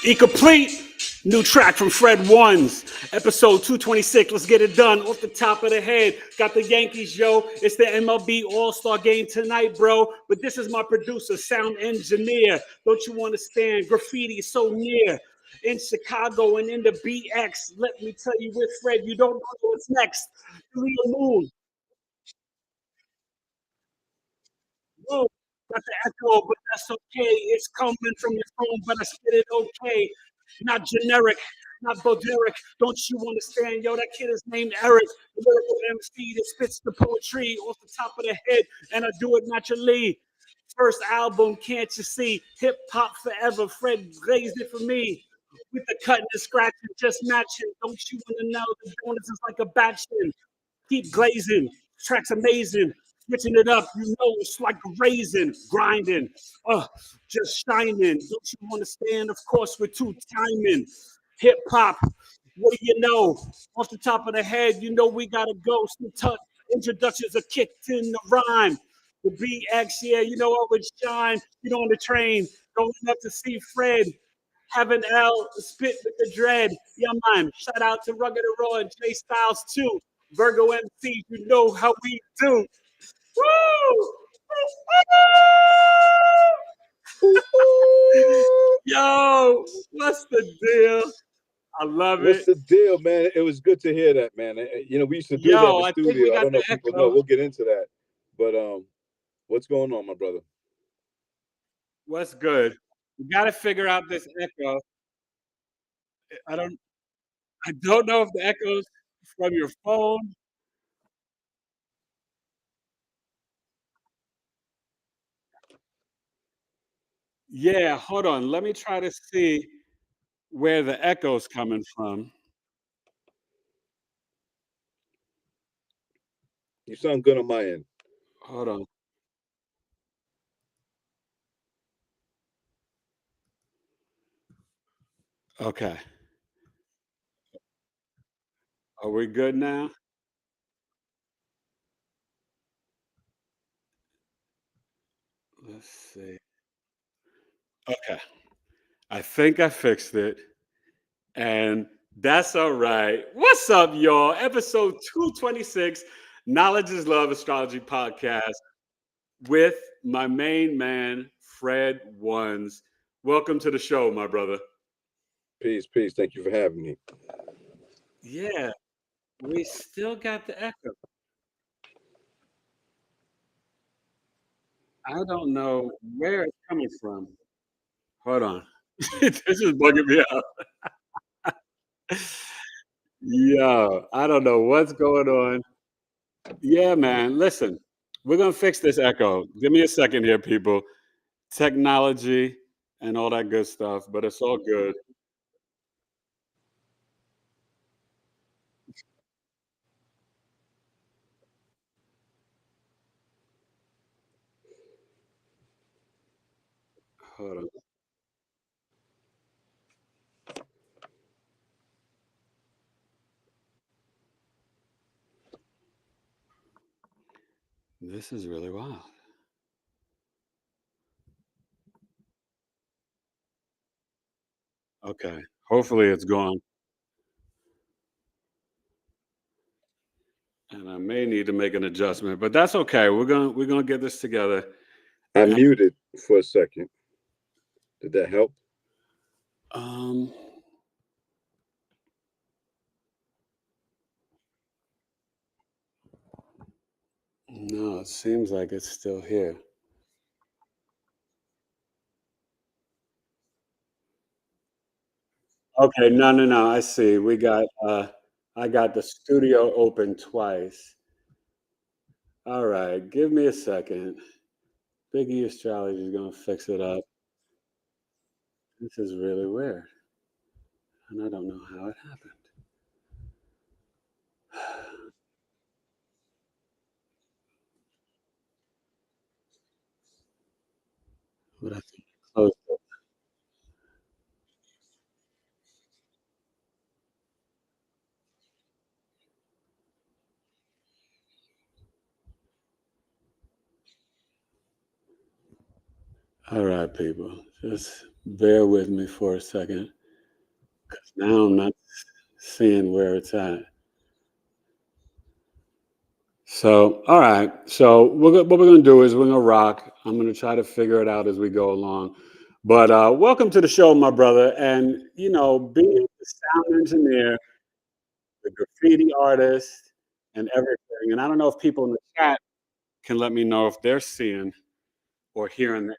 E-complete. New track from Fred Ones, episode 226. Let's get it done. Off the top of the head, got the Yankees, yo. It's the MLB All-Star game tonight, bro. But this is my producer, sound engineer. Don't you understand? Graffiti is so near. In Chicago and in the BX. Let me tell you with Fred, you don't know what's next. Leo Moon. Whoa, got the echo, but that's okay. It's coming from your phone, but I spit it okay. Not generic, not Boderic. Don't you understand? Yo, that kid is named Eric, the lyrical MC that spits the poetry off the top of the head, and I do it naturally. First album, can't you see? HipHop Forever. Fred glazed it for me. With the cutting and scratching, just matching. Don't you want to know the donuts is like a batching? Keep glazing. Track's amazing. Switching it up, you know it's like a raisin, grinding, just shining. Don't you understand? Of course, we're two timing. Hip hop, what do you know? Off the top of the head, you know we gotta go. Some introductions are kicked in the rhyme. The BX, yeah, you know I would shine. You know on the train, going up to see Fred. Having L spit with the dread. Yeah, man. Shout out to Rugged and Raw and J Styles too. Virgo MC, you know how we do. Woo! Yo, what's the deal? I love What's it. the deal, man? It was good to hear that, man. You know, we used to do that in Yo, the I think we studio. I got don't know the if people know. echo. We'll get into that. But what's going on, my brother? What's good? We got to figure out this echo. I don't. I don't know if the echo's from your phone. Yeah, hold on. Let me try to see where the echo's coming from. You sound good on my end. Hold on. Okay. Are we good now? Let's see. Okay. I think I fixed it. And that's all right. What's up, y'all? Episode 226, Knowledge is Love Astrology Podcast with my main man, Fred Ones. Welcome to the show, my brother. Peace, peace. Thank you for having me. Yeah, we still got the echo. I don't know where it's coming from. Hold on. This is bugging me out. Yo, I don't know what's going on. Yeah, man. Listen, we're gonna fix this echo. Give me a second here, people. Technology and all that good stuff, but it's all good. Hold on. This is really wild. Okay. Hopefully it's gone. And I may need to make an adjustment, but that's okay. We're gonna get this together. I And, muted for a second. Did that help? um no, it seems like it's still here. Okay, no. I see. I got the studio open twice. All right, give me a second. BigEAstrology is gonna fix it up. This is really weird, and I don't know how it happened. But I think I closed it. All right, people, just bear with me for a second. Now I'm not seeing where it's at. So, all right. So what we're going to do is we're going to rock. I'm going to try to figure it out as we go along. But welcome to the show, my brother. And, you know, being the sound engineer, the graffiti artist, and everything. And I don't know if people in the chat can let me know if they're seeing or hearing that.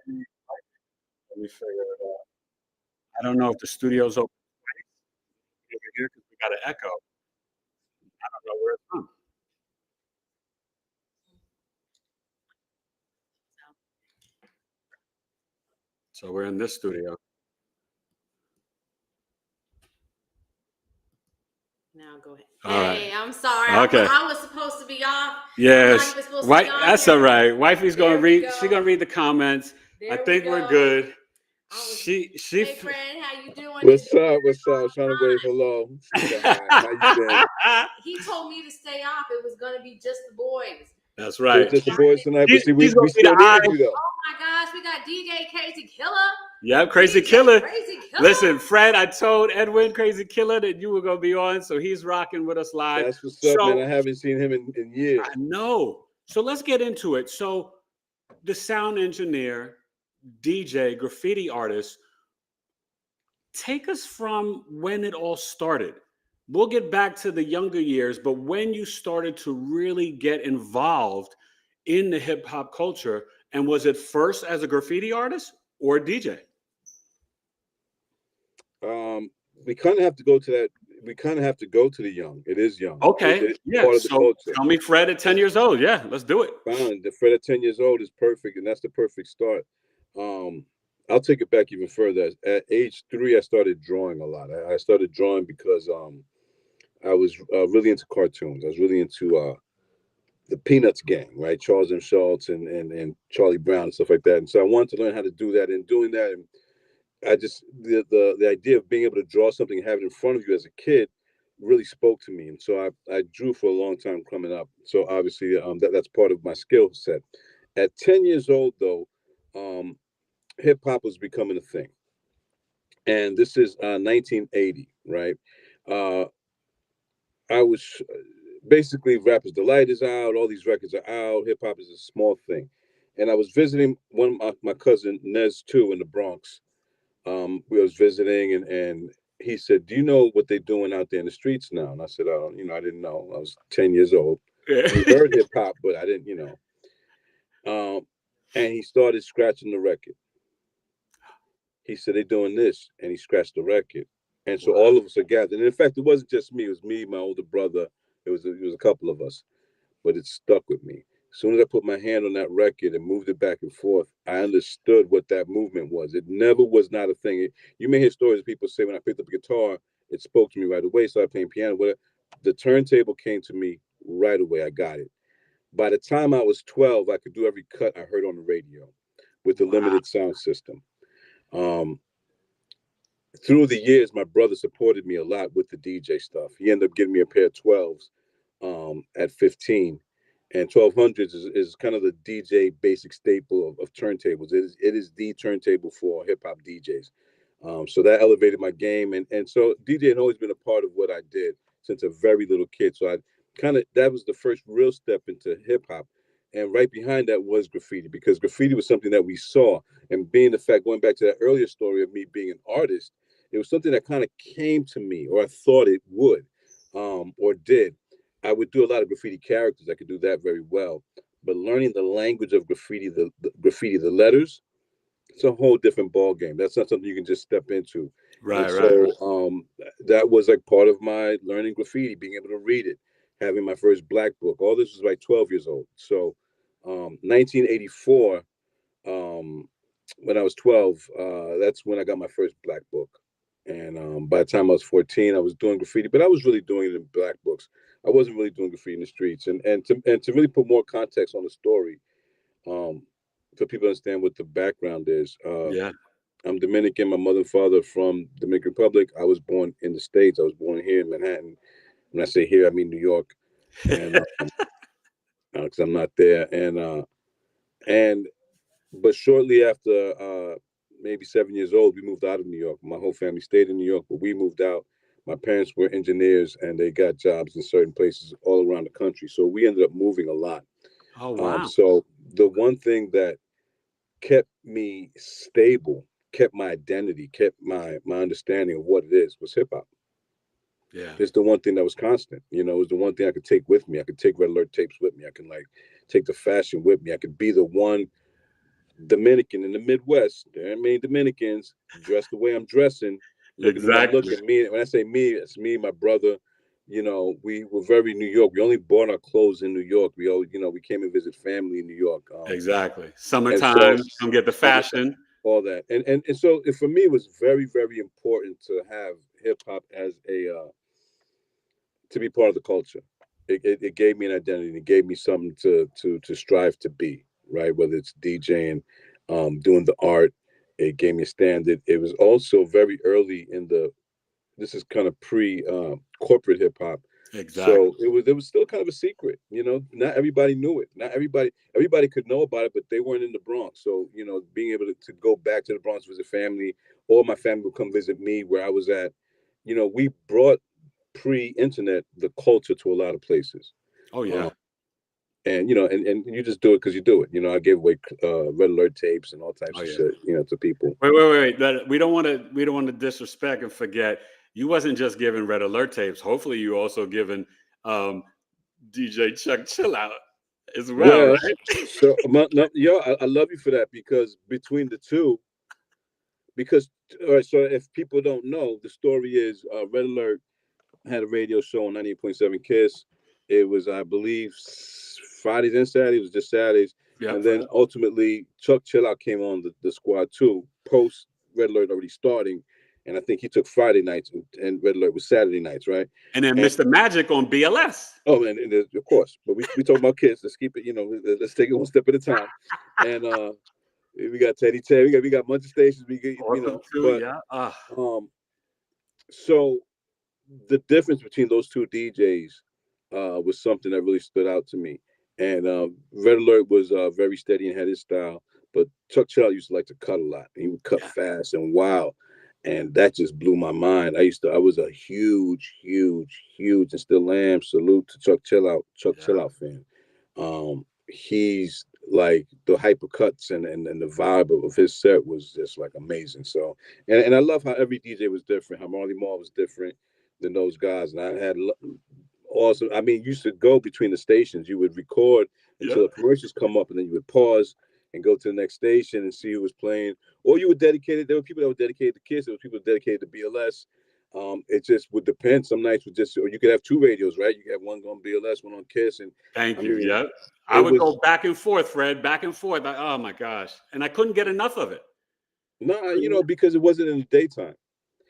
Let me figure it out. I don't know if the studio's open over here because we got an echo. I don't know where it's from. So we're in this studio. Now go ahead. All hey, right. I'm sorry. Okay. I was supposed to be off. Yes. That's here. all right. Wifey's There gonna we read. go. She's gonna read the comments. There I think we we're go. good. Hey friend, how you doing? What's up? What's up? Trying to wave hello. Say hi. How you been? He told me to stay off. It was gonna be just the boys. That's right. Just the boys tonight. But see, we gonna be still the need you though. Oh my gosh, we got DJ Crazy Killer. Yep, Crazy DJ Killer. Crazy Killer. Listen, Fred, I told Edwin Crazy Killer that you were gonna be on, so he's rocking with us live. That's what's up, man. I haven't seen him in years. I know. So let's get into it. So the sound engineer, DJ, graffiti artist, take us from when it all started. We'll get back to the younger years, but when you started to really get involved in the hip hop culture, and was it first as a graffiti artist or a DJ? We kind of have to go to that. We kind of have to go to the young. It is young. Okay. Yeah. Part of the culture. Tell me Fred at 10 years old. Yeah, let's do it. Fine. The Fred at 10 years old is perfect, and that's the perfect start. I'll take it back even further. At age 3, I started drawing a lot. I started drawing because I was really into cartoons. I was really into the Peanuts gang, right? Charles M. Schultz and Charlie Brown and stuff like that. And so I wanted to learn how to do that. And doing that, and I just the idea of being able to draw something and have it in front of you as a kid really spoke to me. And so I drew for a long time coming up. So obviously that's part of my skill set. At 10 years old, though, hip hop was becoming a thing. And this is 1980, right? Uh, I was basically Rapper's Delight is out, all these records are out, hip hop is a small thing. And I was visiting one of my cousin Nez too in the Bronx. We was visiting and he said, "Do you know what they're doing out there in the streets now?" And I said, I didn't know. I was 10 years old. We heard hip hop, but I didn't. And he started scratching the record. He said, "They're doing this," and he scratched the record. And so all of us are gathered. And in fact, it wasn't just me. It was me, my older brother. It was a couple of us, but it stuck with me. As soon as I put my hand on that record and moved it back and forth, I understood what that movement was. It never was not a thing. You may hear stories of people say when I picked up a guitar, it spoke to me right away. Started playing piano. Whatever. The turntable came to me right away. I got it. By the time I was 12, I could do every cut I heard on the radio with the limited sound system. Through the years, my brother supported me a lot with the DJ stuff. He ended up giving me a pair of 12s at 15. And 1200s is kind of the DJ basic staple of turntables. It is the turntable for hip hop DJs. So that elevated my game. And so DJ had always been a part of what I did since a very little kid. So that was the first real step into hip hop. And right behind that was graffiti, because graffiti was something that we saw. And being the fact, going back to that earlier story of me being an artist, it was something that kind of came to me, or I thought it would, or did. I would do a lot of graffiti characters. I could do that very well. But learning the language of graffiti, the letters, it's a whole different ball game. That's not something you can just step into. Right. That was like part of my learning graffiti, being able to read it, having my first black book. All this was like 12 years old. So 1984, when I was 12, that's when I got my first black book. And by the time I was 14, I was doing graffiti, but I was really doing it in black books. I wasn't really doing graffiti in the streets. And to really put more context on the story, for people to understand what the background is. Yeah. I'm Dominican. My mother and father from Dominican Republic. I was born in the States. I was born here in Manhattan. When I say here, I mean New York, and because I'm not there. And but shortly after, maybe 7 years old, we moved out of New York. My whole family stayed in New York, but we moved out. My parents were engineers and they got jobs in certain places all around the country. So we ended up moving a lot. Oh wow. So the one thing that kept me stable, kept my identity, kept my understanding of what it is was hip hop. Yeah. It's the one thing that was constant. You know, it was the one thing I could take with me. I could take Red Alert tapes with me. I can like take the fashion with me. I could be the one Dominican in the Midwest. There ain't many Dominicans dressed the way I'm dressing, looking the way I'm Exactly. looking. Me, when I say me, it's me, my brother. You know, we were very New York. We only bought our clothes in New York. We all, you know, we came and visit family in New York. Exactly. And so Summertime, come get the fashion. all that, and so for me, it was very, very important to have hip hop as a to be part of the culture. It gave me an identity. And it gave me something to strive to be, right? Whether it's DJing, doing the art, it gave me a standard. It was also very early in the. This is kind of pre corporate hip hop. Exactly. So it was still kind of a secret, you know. Not everybody knew it. Not everybody could know about it, but they weren't in the Bronx. So you know, being able to go back to the Bronx visit family, or my family would come visit me where I was at. You know, we brought pre-internet the culture to a lot of places. Oh yeah. And you know, and you just do it because you do it. You know, I gave away Red Alert tapes and all types Oh of yeah. shit, you know, to people. Wait. We don't want to disrespect and forget. You wasn't just giving Red Alert tapes. Hopefully, you also given um, DJ Chuck Chill Out as well, Well, right? so no, yo, I love you for that because between the two, because all right, so if people don't know, the story is Red Alert had a radio show on 98.7 Kiss. It was, I believe, Fridays and Saturdays. It was just Saturdays. Yep. And then ultimately, Chuck Chillout came on the squad too, post Red Alert already starting. And I think he took Friday nights and Red Alert was Saturday nights, right? And then And Mr. Magic on BLS. oh, and of course, but we talk about kids. Let's keep it, you know, let's take it one step at a time. And we got Teddy Ted, we got bunch of stations. We get, you Awesome know, too. but Yeah. so the difference between those two DJs was something that really stood out to me. And Red Alert was very steady and had his style, but Chuck Child used to like to cut a lot. He would cut fast and wild, and that just blew my mind. I was a huge, and still am. Salute to Chuck Chill Out fan. He's like the hyper cuts and the vibe of his set was just like amazing. So, and I love how every DJ was different. How Marley Marl was different than those guys, and I had awesome. I mean, you used to go between the stations. You would record until the commercials come up, and then you would pause and go to the next station and see who was playing. Or you were dedicated. There were people that were dedicated to Kiss. There were people dedicated to BLS. It just would depend. Some nights would just, or you could have two radios, right? You could have one on BLS, one on Kiss, and Thank I you. mean, Yeah. I it would was go back and forth, Fred, back and forth. Oh my gosh. And I couldn't get enough of it. nah, you know, because it wasn't in the daytime.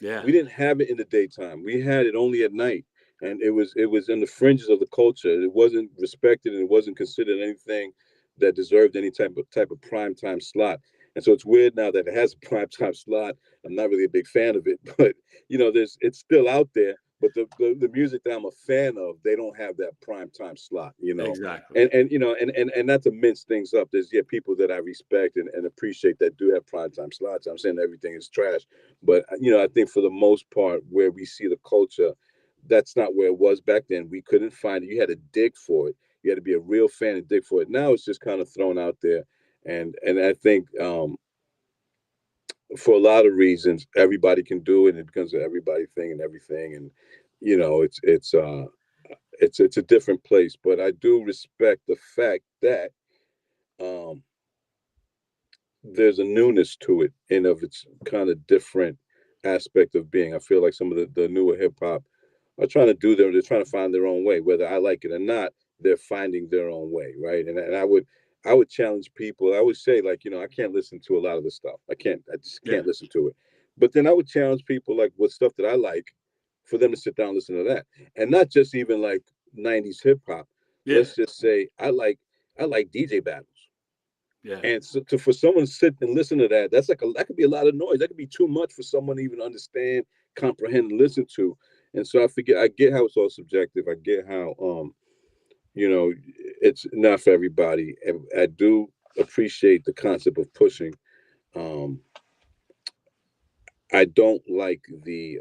Yeah. We didn't have it in the daytime. We had it only at night, and it was in the fringes of the culture. It wasn't respected, and it wasn't considered anything that deserved any type of prime time slot. And so it's weird now that it has a prime time slot. I'm not really a big fan of it, but you know, it's still out there. But the music that I'm a fan of, they don't have that prime time slot, you know. Exactly. And you know, and not to mince things up, there's people that I respect and appreciate that do have prime time slots. I'm saying everything is trash, but you know, I think for the most part, where we see the culture, that's not where it was back then. We couldn't find it. You had to dig for it. You had to be a real fan and dig for it. Now it's just kind of thrown out there, and I think for a lot of reasons, everybody can do it, and it becomes an everybody thing and everything, and you know, it's a different place. But I do respect the fact that um, there's a newness to it and of its kind of different aspect of being. I feel like some of the newer hip hop are trying to they're trying to find their own way, whether I like it or not. They're finding their own way, right? And I would challenge people. I would say, like, you know, I can't listen to a lot of this stuff. I just Yeah. can't listen to it. But then I would challenge people, like, with stuff that I like, for them to sit down and listen to that, and not just even like '90s hip hop. Yeah. Let's just say I like DJ battles. Yeah. And so for someone to sit and listen to that, that could be a lot of noise. That could be too much for someone to even understand, comprehend, and listen to. And so I get how it's all subjective. I get how you know, it's not for everybody. And I do appreciate the concept of pushing um I don't like the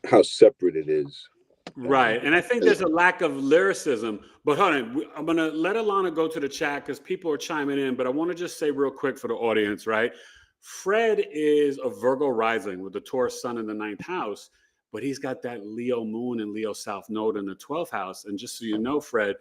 how separate it is. Right. And I think there's a lack of lyricism. But hold on, I'm going to let Alana go to the chat because people are chiming in. But I want to just say real quick for the audience, right? Fred is a Virgo rising with the Taurus sun in the 9th house, but he's got that Leo moon and Leo south node in the 12th house. And just so you know, Fred,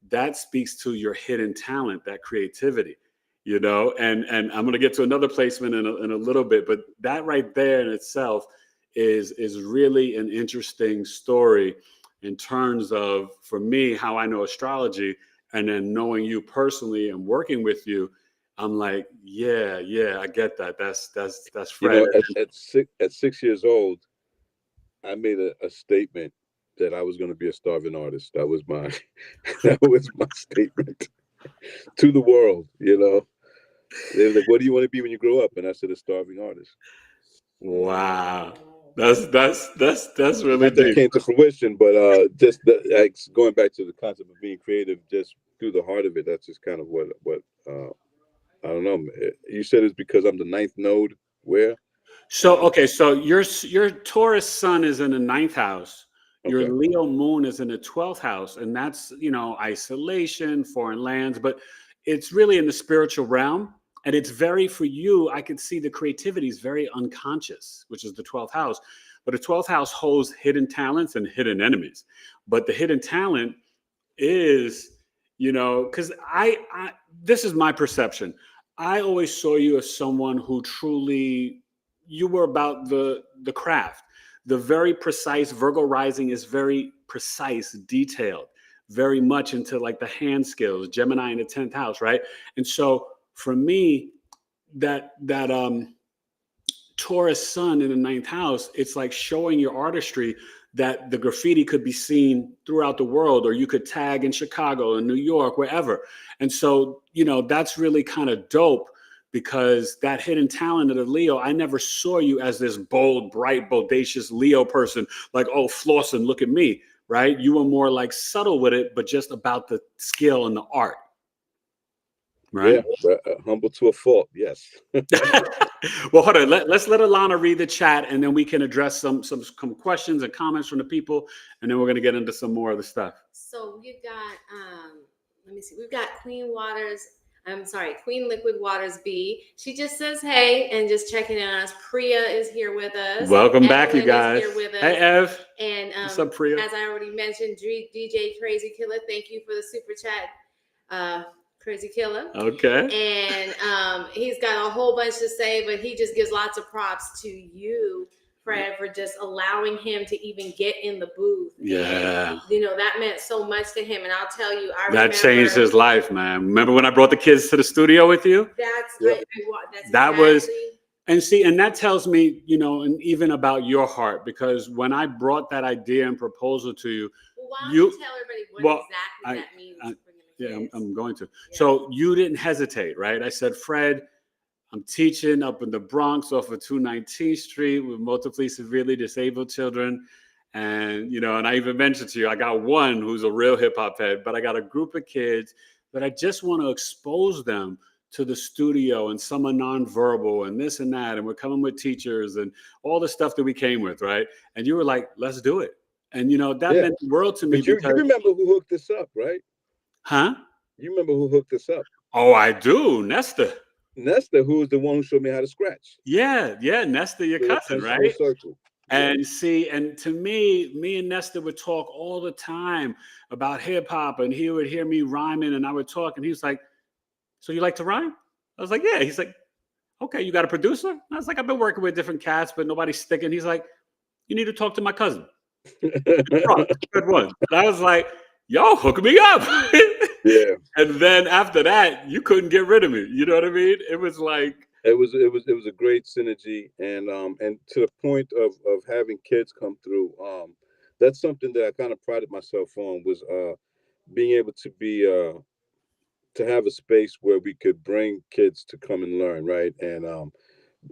that speaks to your hidden talent, that creativity, you know, and I'm going to get to another placement in a little bit, but that right there in itself is really an interesting story in terms of, for me, how I know astrology, and then knowing you personally and working with you. I'm like, yeah, I get that. That's You Fred. know, at 6 years old, I made a statement that I was going to be a starving artist. That was my that was my statement to the world. You know, they were like, "What do you want to be when you grow up?" And I said, "A starving artist." Wow, that's really That deep. came to fruition, but just like, going back to the concept of being creative, just through the heart of it. That's just kind of what I don't know. You said it's because I'm the 9th node. Where? So okay, so your Taurus sun is in the 9th house. Your Okay. Leo moon is in the 12th house, and that's, you know, isolation, foreign lands, but it's really in the spiritual realm. And it's very, for you, I could see the creativity is very unconscious, which is the 12th house. But the 12th house holds hidden talents and hidden enemies. But the hidden talent is, you know, because I this is my perception. I always saw you as someone who truly, you were about the craft. The very precise Virgo rising is very precise, detailed, very much into like the hand skills, Gemini in the 10th house, right? And so for me, that Taurus sun in the 9th house, it's like showing your artistry, that the graffiti could be seen throughout the world, or you could tag in Chicago and New York, wherever. And so, you know, that's really kind of dope, because that hidden talent of the Leo, I never saw you as this bold, bright, bodacious Leo person, like, oh, flossing, look at me, right? You were more like subtle with it, but just about the skill and the art. Right. Yeah, humble to a fault. Yes. Well, hold on. Let's let Alana read the chat, and then we can address some questions and comments from the people, and then we're gonna get into some more of the stuff. So we've got let me see. We've got Queen Liquid Waters B. She just says hey and just checking in on us. Priya is here with us. Welcome back, you Evelyn guys. is here with us. Hey, Ev. And What's up, Priya? as I already mentioned, DJ Crazy Killer, thank you for the super chat. Crazy Killer. Okay. And he's got a whole bunch to say, but he just gives lots of props to you, Fred, for just allowing him to even get in the booth. Yeah. And, you know, that meant so much to him. And I'll tell you, that changed his life, man. Remember when I brought the kids to the studio with you? That's that was, and see, and that tells me, you know, and even about your heart, because when I brought that idea and proposal to you, well, why don't you tell everybody what exactly that means? Yeah, I'm going to. Yeah. So you didn't hesitate, right? I said, Fred, I'm teaching up in the Bronx off of 219th Street with multiply severely disabled children. And, you know, and I even mentioned to you, I got one who's a real hip hop head, but I got a group of kids that I just want to expose them to the studio, and some are nonverbal and this and that. And we're coming with teachers and all the stuff that we came with, right? And you were like, let's do it. And, you know, that meant the world to me. But you remember who hooked this up, right? Huh? You remember who hooked us up? Oh, I do. Nesta, who was the one who showed me how to scratch. Yeah, Nesta, your cousin, right? Circle. And see, and to me and Nesta would talk all the time about hip hop, and he would hear me rhyming, and I would talk, and he was like, "So you like to rhyme?" I was like, "Yeah." He's like, "Okay, you got a producer?" I was like, "I've been working with different cats, but nobody's sticking." He's like, "You need to talk to my cousin." Good one. And I was like, "Yo, hook me up." Yeah. And then after that, you couldn't get rid of me. You know what I mean? It was like, it was a great synergy, and to the point of having kids come through. That's something that I kind of prided myself on, was being able to be to have a space where we could bring kids to come and learn, right? And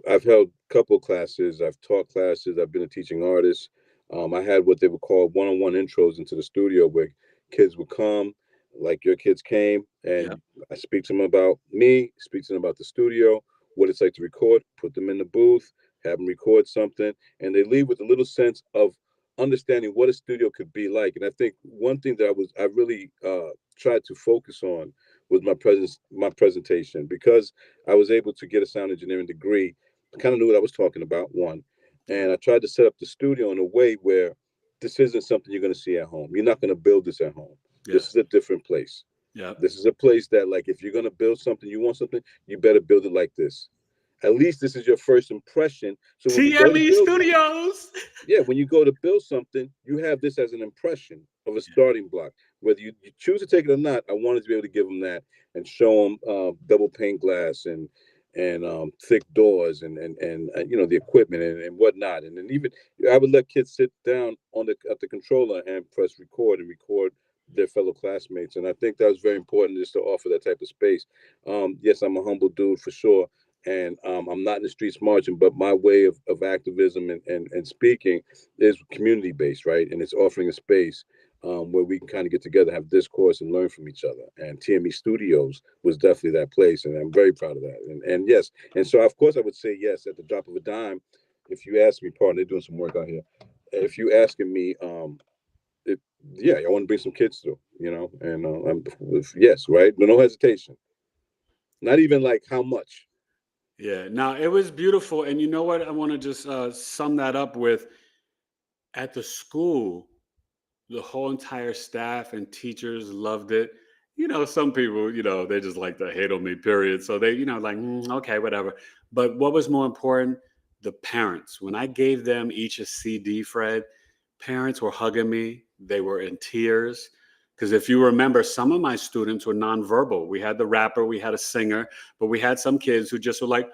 I've held a couple classes, I've taught classes, I've been a teaching artist. I had what they would call one-on-one intros into the studio, where kids would come, like your kids came, and I speak to them about me, speak to them about the studio, what it's like to record, put them in the booth, have them record something, and they leave with a little sense of understanding what a studio could be like. And I think one thing that I really tried to focus on was my presentation, because I was able to get a sound engineering degree. I kind of knew what I was talking about, one, and I tried to set up the studio in a way where this isn't something you're going to see at home. You're not going to build this at home. Yeah. This is a different place. Yeah. This is a place that, like, if you're going to build something, you want something, you better build it like this. At least this is your first impression. So when we go to TME build Studios. yeah, when you go to build something, you have this as an impression of a starting block. Whether you choose to take it or not, I wanted to be able to give them that and show them double pane glass and thick doors and you know, the equipment and whatnot. And then even I would let kids sit down on at the controller and press record and record their fellow classmates. And I think that was very important, just to offer that type of space. Yes, I'm a humble dude for sure, and I'm not in the streets marching, but my way of activism and speaking is community based, right? And it's offering a space where we can kind of get together, have discourse, and learn from each other. And TME Studios was definitely that place, and I'm very proud of that. And yes, and so of course I would say yes at the drop of a dime. If you ask me, pardon, they're doing some work out here. If you asking me, it, yeah, I want to bring some kids through, you know, and yes, right, no hesitation. Not even like how much. Yeah. Now it was beautiful, and you know what? I want to just sum that up with, at the school, the whole entire staff and teachers loved it. You know, some people, you know, they just like to hate on me, period. So they, you know, like, okay, whatever. But what was more important, the parents. When I gave them each a CD, Fred, parents were hugging me. They were in tears. Because if you remember, some of my students were nonverbal. We had the rapper, we had a singer, but we had some kids who just were like,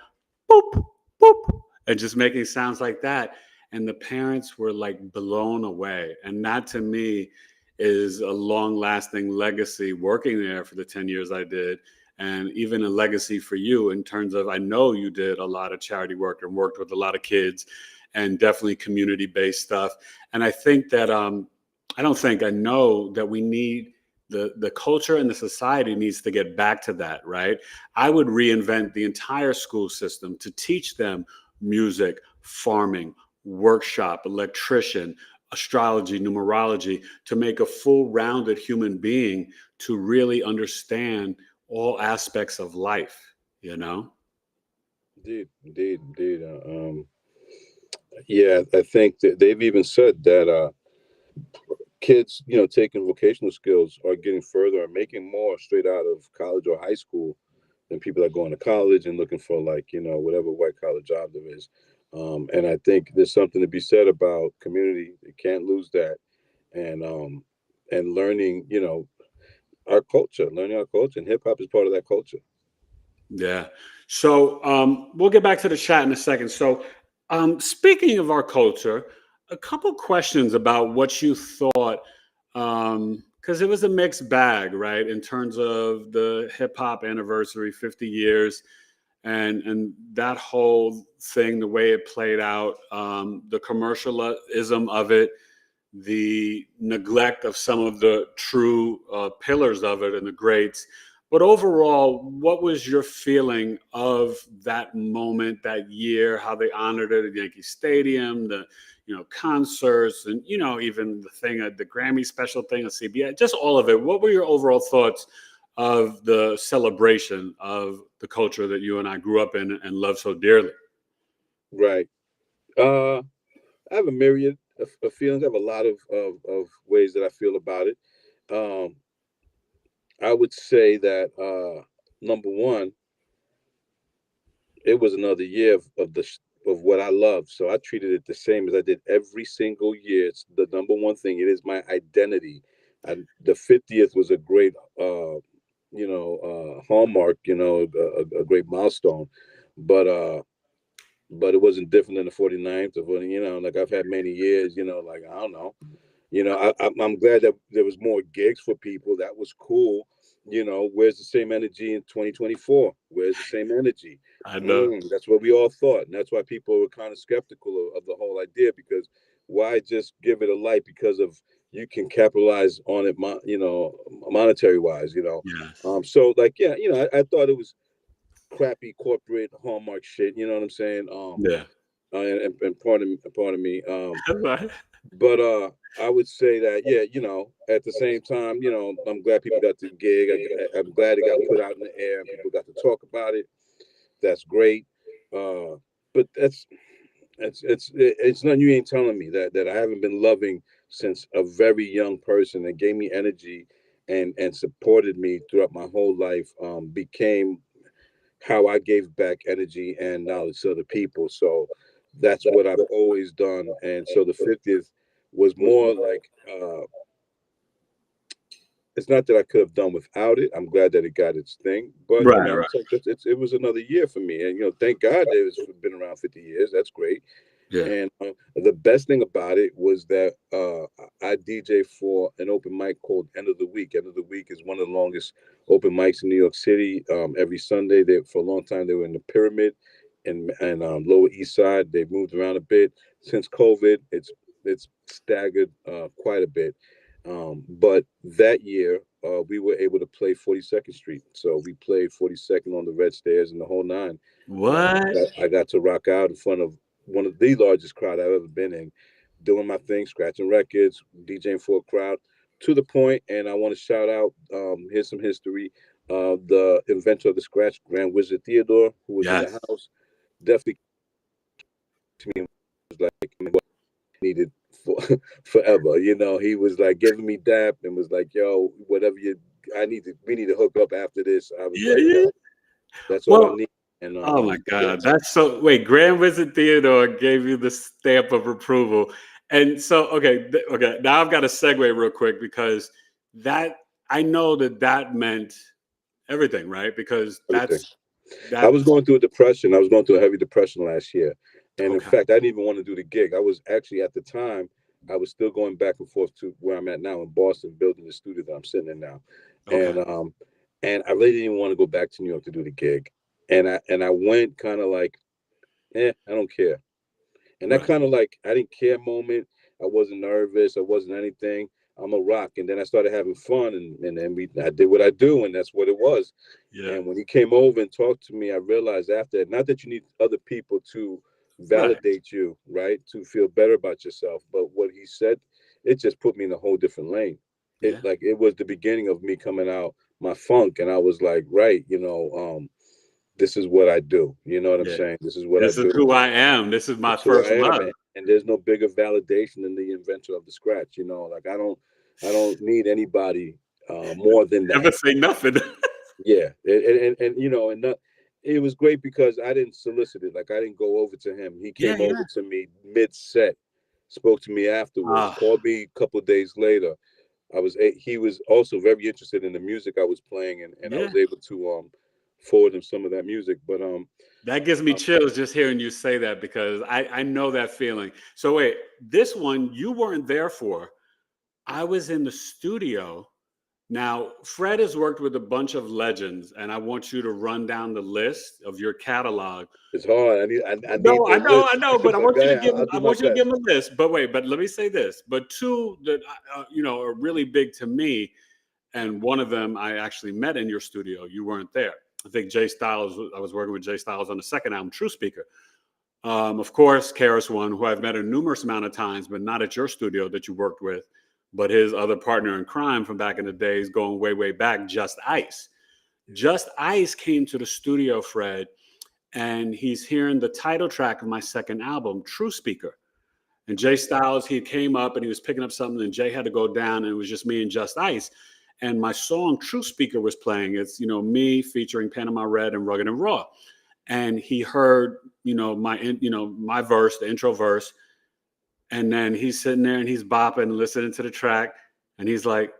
boop, boop, and just making sounds like that. And the parents were like blown away. And that to me is a long lasting legacy working there for the 10 years I did. And even a legacy for you in terms of, I know you did a lot of charity work and worked with a lot of kids, and definitely community based stuff. And I think that, I know that we need the culture and the society needs to get back to that, right? I would reinvent the entire school system to teach them music, farming, workshop, electrician, astrology, numerology, to make a full-rounded human being to really understand all aspects of life, you know? Indeed. Yeah, I think that they've even said that kids, you know, taking vocational skills are getting further and making more straight out of college or high school than people that are going to college and looking for, like, you know, whatever white collar job there is. And I think there's something to be said about community. You can't lose that, and learning, you know, learning our culture, and hip hop is part of that culture. Yeah. So we'll get back to the chat in a second. So speaking of our culture, a couple questions about what you thought, because it was a mixed bag, right? In terms of the hip hop anniversary, 50 years, and that whole thing, the way it played out, the commercialism of it, the neglect of some of the true pillars of it and the greats. But overall, what was your feeling of that moment, that year, how they honored it at Yankee Stadium, the, you know, concerts, and, you know, even the thing at the Grammy special thing at CBS, just all of it. What were your overall thoughts of the celebration of the culture that you and I grew up in and love so dearly? Right. I have a myriad of feelings. I have a lot of ways that I feel about it. Um, I would say that number one, it was another year of what I love. So I treated it the same as I did every single year. It's the number one thing. It is my identity. And the 50th was a great, hallmark. You know, a great milestone. But but it wasn't different than the 49th or, you know, like I've had many years. You know, like I don't know. You know, I'm glad that there was more gigs for people. That was cool. You know, where's the same energy in 2024? Where's the same energy? I know. That's what we all thought. And that's why people were kind of skeptical of the whole idea, because why just give it a light because of you can capitalize on it, you know, monetary wise, you know. Yes. So like, yeah, I thought it was crappy corporate hallmark shit. You know what I'm saying? Yeah. and pardon me. Right. But I would say that, yeah, at the same time, I'm glad people got the gig. I'm glad it got put out in the air and people got to talk about it. That's great. But it's nothing you ain't telling me that I haven't been loving since a very young person that gave me energy and supported me throughout my whole life. Became how I gave back energy and knowledge to the people. So that's what I've always done. And so the 50th was more like, it's not that I could have done without it. I'm glad that it got its thing, but Right. Right. it's like it was another year for me, and thank God it's been around 50 years. That's great. Yeah. And the best thing about it was that I DJ for an open mic called End of the Week. End of the Week is one of the longest open mics in New York City. Every Sunday, for a long time they were in the Pyramid and Lower East Side. They've moved around a bit since COVID. It's staggered quite a bit. But that year, we were able to play 42nd Street. So we played 42nd on the Red Stairs and the whole nine. What? I got to rock out in front of one of the largest crowd I've ever been in, doing my thing, scratching records, DJing for a crowd, to the point. And I want to shout out, here's some history. The inventor of the scratch, Grand Wizard Theodore, who was in the Yes. house, definitely to me was like what I needed for forever. He was like giving me dap and was like, "Yo, whatever we need to hook up after this." I was Yeah. like, Yeah. "Yo, that's all I Well. need." And Oh my yeah, God. That's so. Wait. Grand Wizard Theodore gave you the stamp of approval, and so okay. Okay. Now I've got to segue real quick because that I know that meant everything, right? Because everything. I that's was going through a depression. I was going through a heavy depression last year. And in okay. fact, I didn't even want to do the gig. I was actually at the time, I was still going back and forth to where I'm at now in Boston, building the studio that I'm sitting in now. Okay. And I really didn't want to go back to New York to do the gig. And I went kind of like, I don't care. And that Right. kind of like I didn't care moment. I wasn't nervous. I wasn't anything. I'm a rock. And then I started having fun and then I did what I do, and that's what it was. Yeah. And when he came over and talked to me, I realized after, not that you need other people to Right. validate you, right? To feel better about yourself. But what he said, it just put me in a whole different lane. Yeah. It was the beginning of me coming out my funk. And I was like, right, this is what I do. You know what I'm Yeah. saying? This is what I This is do. who I am. This is my It's who I first am. love. And there's no bigger validation than the inventor of the scratch. Like I don't need anybody more than that. Never say nothing. Yeah, and not, it was great because I didn't solicit it. Like I didn't go over to him. He Yeah. came Yeah. over to me mid set, spoke to me afterwards, Ah. called me a couple of days later. He was also very interested in the music I was playing, and I Yeah. was able to forward him some of that music. But That gives me chills just hearing you say that because I know that feeling. So wait, this one you weren't there for. I was in the studio. Now, Fred has worked with a bunch of legends, and I want you to run down the list of your catalog. it's hard. I need No, the I list, know, but I but want go you to ahead, give I'll him. I do my want you to give best. him a list. But wait, but let me say this. But two that are really big to me, and one of them I actually met in your studio. You weren't there. I think Jay Styles. I was working with Jay Styles on the second album, True Speaker. Of course, KRS-1, who I've met a numerous amount of times, but not at your studio that you worked with, but his other partner in crime from back in the days, going way, way back, Just-Ice. Just-Ice came to the studio, Fred, and he's hearing the title track of my second album, True Speaker. And Jay Styles, he came up and he was picking up something, and Jay had to go down, and it was just me and Just-Ice. And my song, True Speaker, was playing. It's, me featuring Panama Red and Rugged and Raw. And he heard, my verse, the intro verse. And then he's sitting there and he's bopping, listening to the track. And he's like,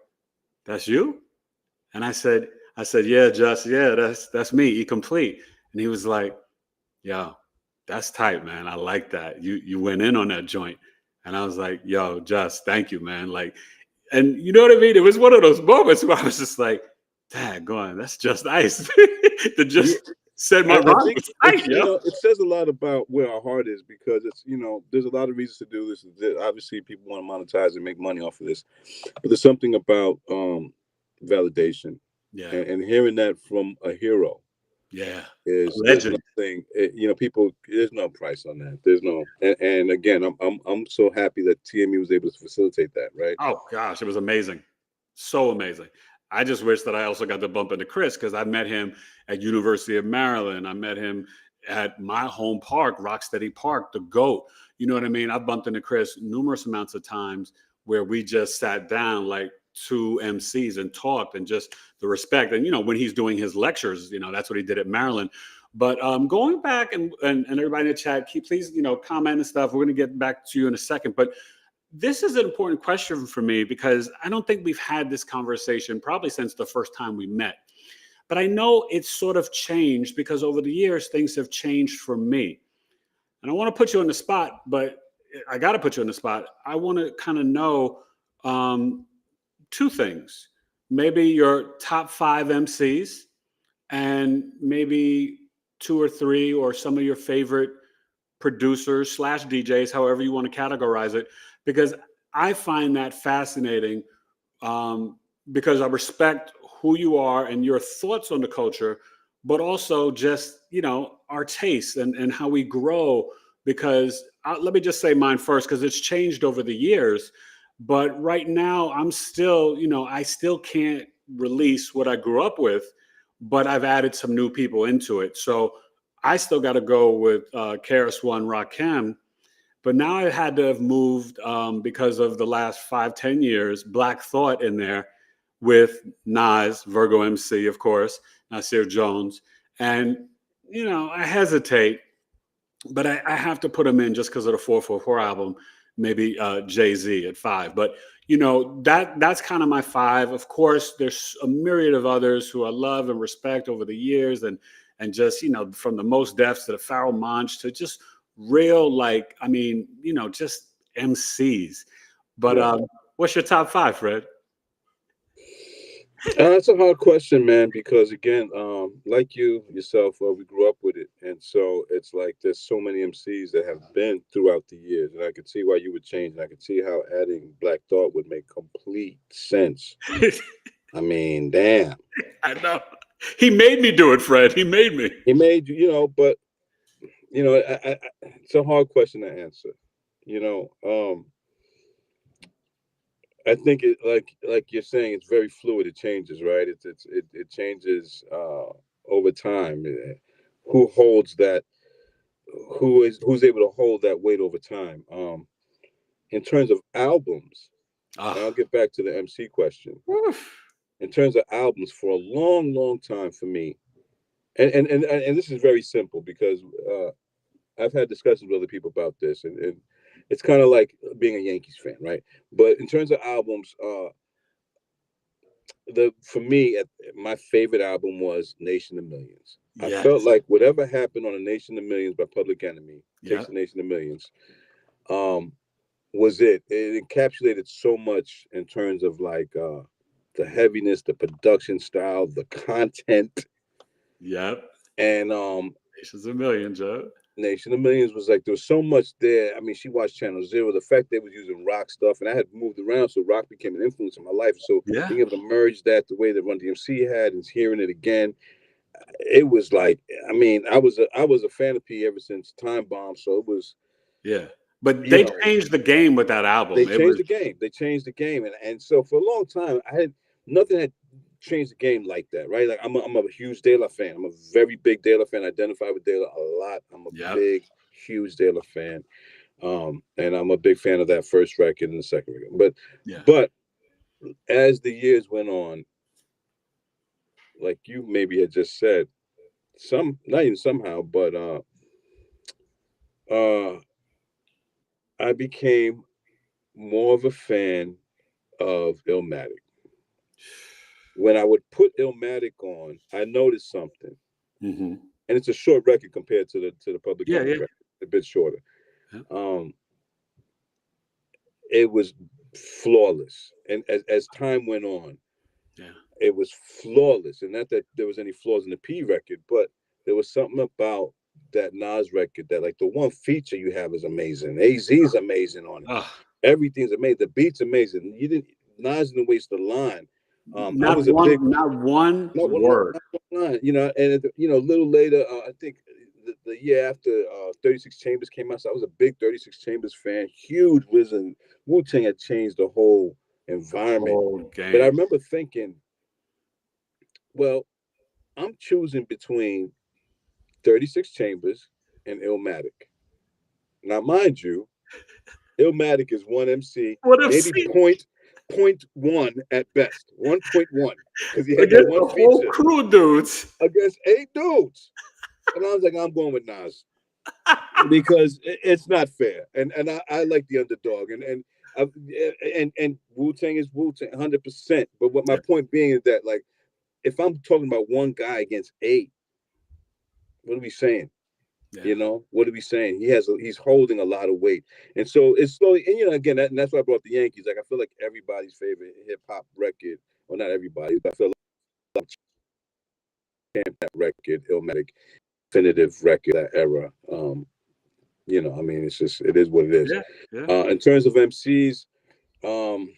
"That's you?" And I said, "Yeah, yeah, that's me, E-Complete." And he was like, "Yo, that's tight, man. I like that. You went in on that joint." And I was like, "Yo, Just, thank you, man." Like, and you know what I mean? It was one of those moments where I was just like, "Dad, going, that's Just-Ice." To Yeah, just said my I rhyme think was tight, yo. it says a lot about where our heart is because it's there's a lot of reasons to do this. Obviously, people want to monetize and make money off of this, but there's something about validation Yeah. and hearing that from a hero. Yeah. There's Legend. nothing, you know, people, there's no price on that. There's no, and again, I'm so happy that TME was able to facilitate that, right? Oh gosh, it was amazing. So amazing. I just wish that I also got to bump into Chris because I met him at University of Maryland. I met him at my home park, Rocksteady Park, the GOAT. You know what I mean? I've bumped into Chris numerous amounts of times where we just sat down like two MCs and talked and just the respect. And, you know, when he's doing his lectures, you know, that's what he did at Maryland. But going back and everybody in the chat, please, you know, comment and stuff. We're going to get back to you in a second. But this is an important question for me because I don't think we've had this conversation probably since the first time we met. But I know it's sort of changed because over the years, things have changed for me. And I want to put you on the spot, but I got to put you on the spot. I want to kind of know two things. Maybe your top 5 MCs and maybe 2 or 3 or some of your favorite producers / DJs, however you want to categorize it, because I find that fascinating because I respect who you are and your thoughts on the culture, but also just, you know, our tastes and how we grow. Because let me just say mine first, because it's changed over the years. But right now, I'm still, you know, I still can't release what I grew up with, but I've added some new people into it. So I still got to go with KRS-1 Rakim. But now I had to have moved because of the last 5-10 years, Black Thought in there with Nas, Virgo MC, of course, Nasir Jones. And, you know, I hesitate, but I have to put him in just because of the 444 album, maybe Jay-Z at 5. But, you know, that's kind of my 5. Of course, there's a myriad of others who I love and respect over the years. And just, you know, from the Most Defs to the Pharoah Monch to just real, like, I mean, you know, just MCs. But what's your top 5, Fred? That's a hard question, man, because again, like you yourself, we grew up with it. And so it's like there's so many MCs that have been throughout the years. And I could see why you would change. And I could see how adding Black Thought would make complete sense. I mean, damn. I know. He made me do it, Fred. He made me. He made you, you know, but, you know, it's a hard question to answer. You know, I think it like you're saying, it's very fluid. It changes, right? It changes over time. Who holds that? Who's able to hold that weight over time? In terms of albums, and I'll get back to the MC question. In terms of albums, for a long, long time for me, and this is very simple because I've had discussions with other people about this, and it's kind of like being a Yankees fan, right? But in terms of albums, for me, my favorite album was Nation of Millions. Yes. I felt like whatever happened on a Nation of Millions by Public Enemy, Takes a Nation of Millions, was it. It encapsulated so much in terms of like the heaviness, the production style, the content. Yep. And Nations of Millions, Nation of Millions was like, there was so much there. I mean, she watched Channel Zero. The fact they was using rock stuff, and I had moved around, so rock became an influence in my life. So being able to merge that the way that Run DMC had and hearing it again, it was like, I mean, I was a fan of P ever since Time Bomb. So it was, But they changed the game with that album. They changed the game. They changed the game, and so for a long time, I had nothing had changed the game like that, right? Like I'm a huge De La fan. I'm a very big De La fan. I identify with De La a lot. I'm a big, huge De La fan, and I'm a big fan of that first record and the second record. But as the years went on, like you maybe had just said, not even somehow, but I became more of a fan of Illmatic. When I would put Illmatic on, I noticed something, and it's a short record compared to the Public Enemy record, a bit shorter. It was flawless, and as time went on, it was flawless. And not that there was any flaws in the P record, but there was something about that Nas record that, like, the one feature you have is amazing. AZ's amazing on it. Everything's amazing. The beat's amazing. Nas didn't waste the line. I Not was a one, big, not one not one, word. not one line, you know. And you know, a little later, I think the year after 36 Chambers came out, so I was a big 36 Chambers fan. Huge Wizard. Wu-Tang had changed the whole environment. Whole But I game. remember thinking, well, I'm choosing between 36 Chambers and Illmatic. Now, mind you, Illmatic is one MC, What if maybe see point one at best, 1.1, because he had that against one the whole feature crew, dudes? against 8 dudes. And I was like, I'm going with Nas because it's not fair, and I like the underdog, and Wu Tang is Wu Tang 100%. But what my Yeah, point being is that, like, if I'm talking about one guy against 8, what are we saying? yeah. You know, what are we saying? He's holding a lot of weight, and so it's slowly. And you know, again, and that's why I brought the Yankees. Like, I feel like everybody's favorite hip hop record, well, not everybody, but I feel like that record, Illmatic, definitive record, that era. You know, I mean, it is what it is. Yeah, yeah, In terms of MCs, um,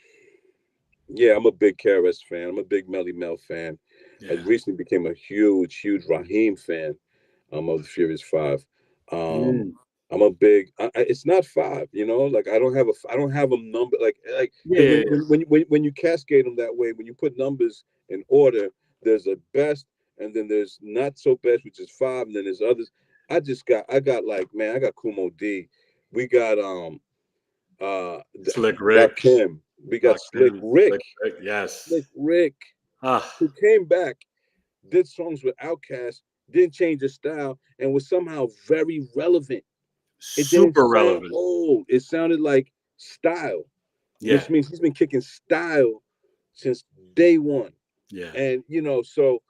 yeah, I'm a big KRS fan. I'm a big Melly Mel fan. I yeah. recently became a huge Raheem fan, of the Furious Five. Um, Mm. I'm a big. It's not five, you know. Like, I don't have a number. Like Yeah, because yeah, yeah. when you cascade them that way, when you put numbers in order, there's a best, and then there's not so best, which is five, and then there's others. I got like, man, I got Kumo D. We got Slick Rick, Rakim. We got Slick Rakim, Rick. Slick Rick. Yes. Slick Rick, Ah, who came back, did songs with Outkast, didn't change his style, and was somehow very relevant. It didn't super sound relevant. old. It sounded like style, Yeah, which means he's been kicking style since day one. yeah. And you know, so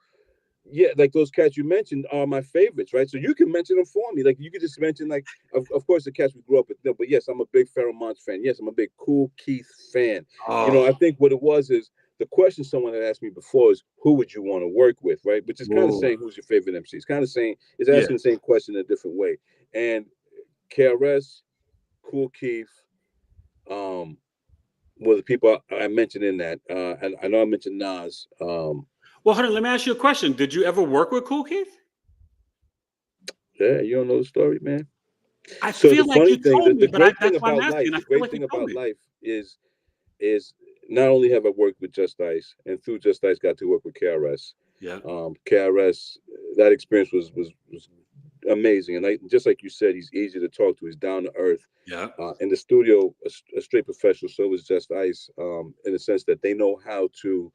yeah, like those cats you mentioned are my favorites, right? So you can mention them for me. Like, you could just mention, like, of course, the cats we grew up with. No, but yes, I'm a big Pharoah Monch fan. Yes, I'm a big Cool Keith fan. You know, Oh, I think what it was is the question someone had asked me before is, who would you want to work with, right? Which is kind of ooh, saying, who's your favorite MC? It's kind of saying, it's yeah. asking the same question in a different way. And KRS, Cool Keith, um, were the people I mentioned in that. And I know I mentioned Nas. Well, hold on. Let me ask you a question. Did you ever work with Cool Keith? Yeah, you don't know the story, man. I So the feel like funny you thing, told me, the but great thing that's why I'm about life, asking. I the feel great like you thing told about me. life is not only have I worked with Just-Ice, and through Just-Ice got to work with KRS. Yeah, KRS, that experience was amazing, and just like you said, he's easy to talk to. He's down to earth. yeah, In the studio, a straight professional. So was Just-Ice, in the sense that they know how to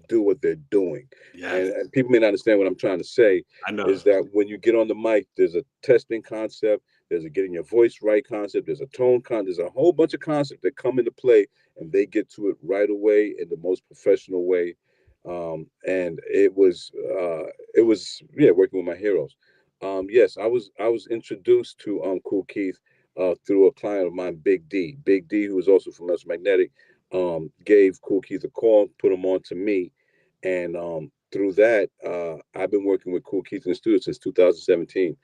do what they're doing. yes. And people may not understand what I'm trying to say I know. is that when you get on the mic, there's a testing concept, there's a getting your voice right concept, there's a tone there's a whole bunch of concepts that come into play, and they get to it right away in the most professional way. And it was yeah, working with my heroes. Yes, I was introduced to Cool Keith through a client of mine, Big D. Big D, who was also from Magnetic, gave Cool Keith a call, put him on to me, and through that, I've been working with Cool Keith in the studio since 2017.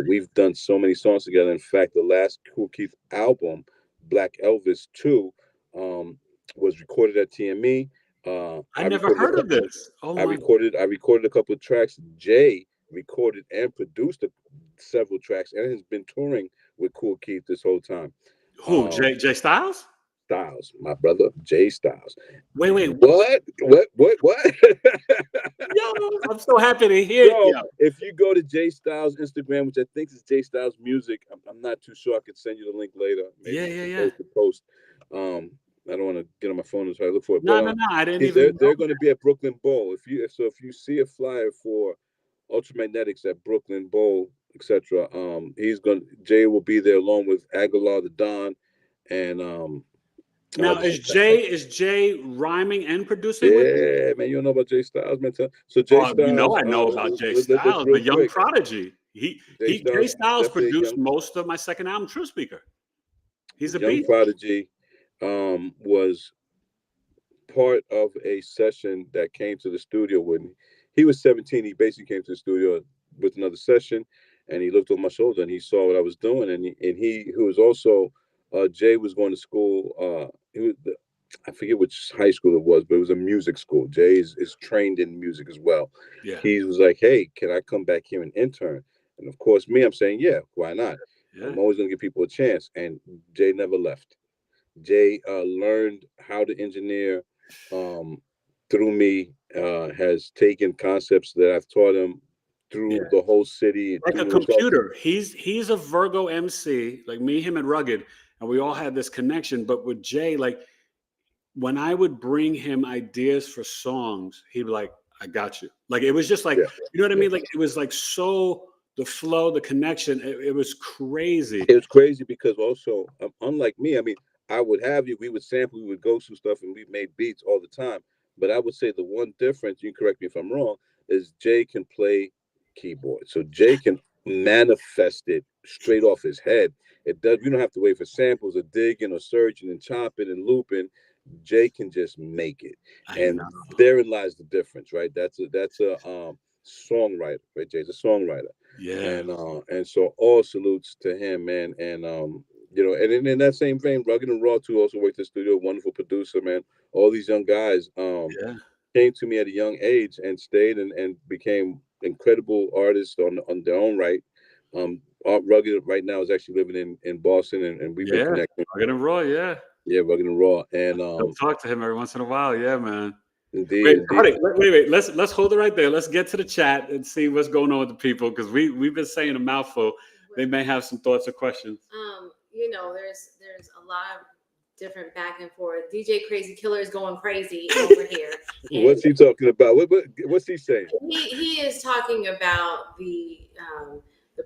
We've done so many songs together. In fact, the last Cool Keith album, Black Elvis 2, was recorded at TME. I I never recorded a heard of couple. this. Oh my. I recorded a couple of tracks. Jay recorded and produced several tracks, and has been touring with Cool Keith this whole time. Who? Um, Jay Styles? Styles, my brother, Jay Styles. Wait. What? What? Yo, I'm so happy to hear it. So Yo. if you go to Jay Styles Instagram, which I think is Jay Styles Music, I'm not too sure. I could send you the link later, maybe from Yeah. post to post. I don't want to get on my phone and try to look for it, No, but no, no. I didn't even know they're going to be at Brooklyn Bowl. If you see a flyer for Ultramagnetics at Brooklyn Bowl, etc., Jay will be there along with Aguilar the Don, and Now is Jay rhyming and producing with him? yeah, man, you don't know about Jay Styles, man. So Jay Oh, you know Styles, I know about Jay let's Styles, real the young quick. prodigy. Jay Jay Styles, Styles definitely a produced young most of my second album, True Speaker. He's a beast. prodigy, was part of a session that came to the studio when he was 17. He basically came to the studio with another session, and he looked over my shoulder and he saw what I was doing, and he who was also Jay was going to school. I forget which high school it was, but it was a music school. Jay is trained in music as well. Yeah. He was like, "Hey, can I come back here and intern?" And of course, me, I'm saying, "Yeah, why not?" Yeah. I'm always gonna give people a chance. And Jay never left. Jay learned how to engineer um, through me. Has taken concepts that I've taught him through Yeah. the whole city. Like a Through computer. He's a Virgo MC, like me, him, and Rugged, and we all had this connection. But with Jay, like when I would bring him ideas for songs, he'd be like, "I got you." Like it was just like, Yeah, you know what I yeah. mean? Like it was like so the flow, the connection. It was crazy. It was crazy because also, unlike me, I mean, I would have you, we would sample, we would go through stuff, and we made beats all the time. But I would say the one difference, you can correct me if I'm wrong, is Jay can play keyboard. So Jay can manifest it straight off his head. It does. We don't have to wait for samples or digging or searching and chopping and looping. Jay can just make it, I and know. therein lies the difference, right? That's a songwriter, right? Jay's a songwriter, Yeah. and so all salutes to him, man. And you know, and in that same vein, Rugged and Raw too also worked in the studio. Wonderful producer, man. All these young guys Yeah. came to me at a young age and stayed and became incredible artists on their own right. Art Rugged right now is actually living in Boston, and we've been Yeah. connecting. Rugged and Raw. Yeah. Yeah, Rugged and Raw, and Still talk to him every once in a while. Yeah, man. indeed, Wait, indeed. honey, wait. Let's hold it right there. Let's get to the chat and see what's going on with the people because we've been saying a mouthful. They may have some thoughts or questions. You know, there's a lot of different back and forth. DJ Crazy Killer is going crazy over here. What's he talking about? What's he saying? He is talking about the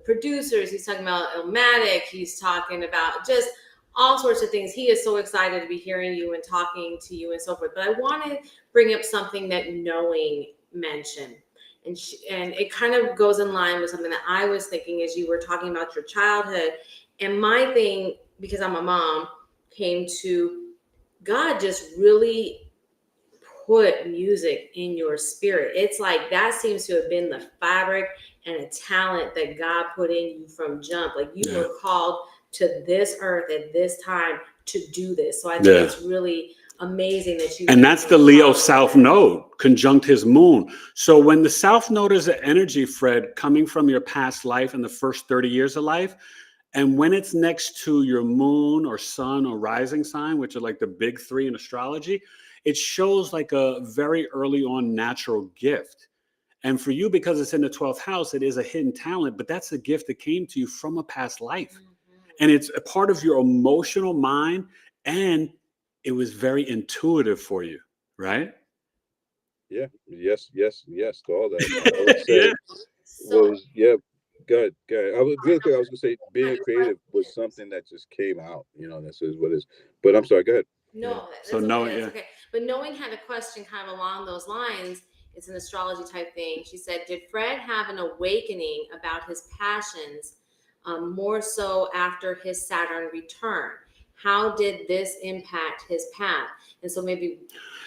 producers. He's talking about Illmatic. He's talking about just all sorts of things. He is so excited to be hearing you and talking to you and so forth. But I want to bring up something that Knowing mentioned. And it kind of goes in line with something that I was thinking as you were talking about your childhood. And my thing, because I'm a mom, came to God just really put music in your spirit. It's like that seems to have been the fabric and a talent that God put in you from jump. Like you were called to this earth at this time to do this. So I think it's really amazing that you. And that's the Leo South Node conjunct his moon. So when the South Node is an energy, Fred, coming from your past life in the first 30 years of life, and when it's next to your moon or sun or rising sign, which are like the big three in astrology, it shows like a very early on natural gift. And for you, because it's in the 12th house, it is a hidden talent, but that's a gift that came to you from a past life. And it's a part of your emotional mind, and it was very intuitive for you, right? Yeah, yes, to all that. I would say was good. I was real quick. I was gonna say being creative was something that just came out. You know, this is what it is. But I'm sorry. Go ahead. No, So that's Knowing, okay. That's okay. But Knowing had a question kind of along those lines. It's an astrology type thing. She said, "Did Fred have an awakening about his passions, more so after his Saturn return? How did this impact his path?" And so maybe.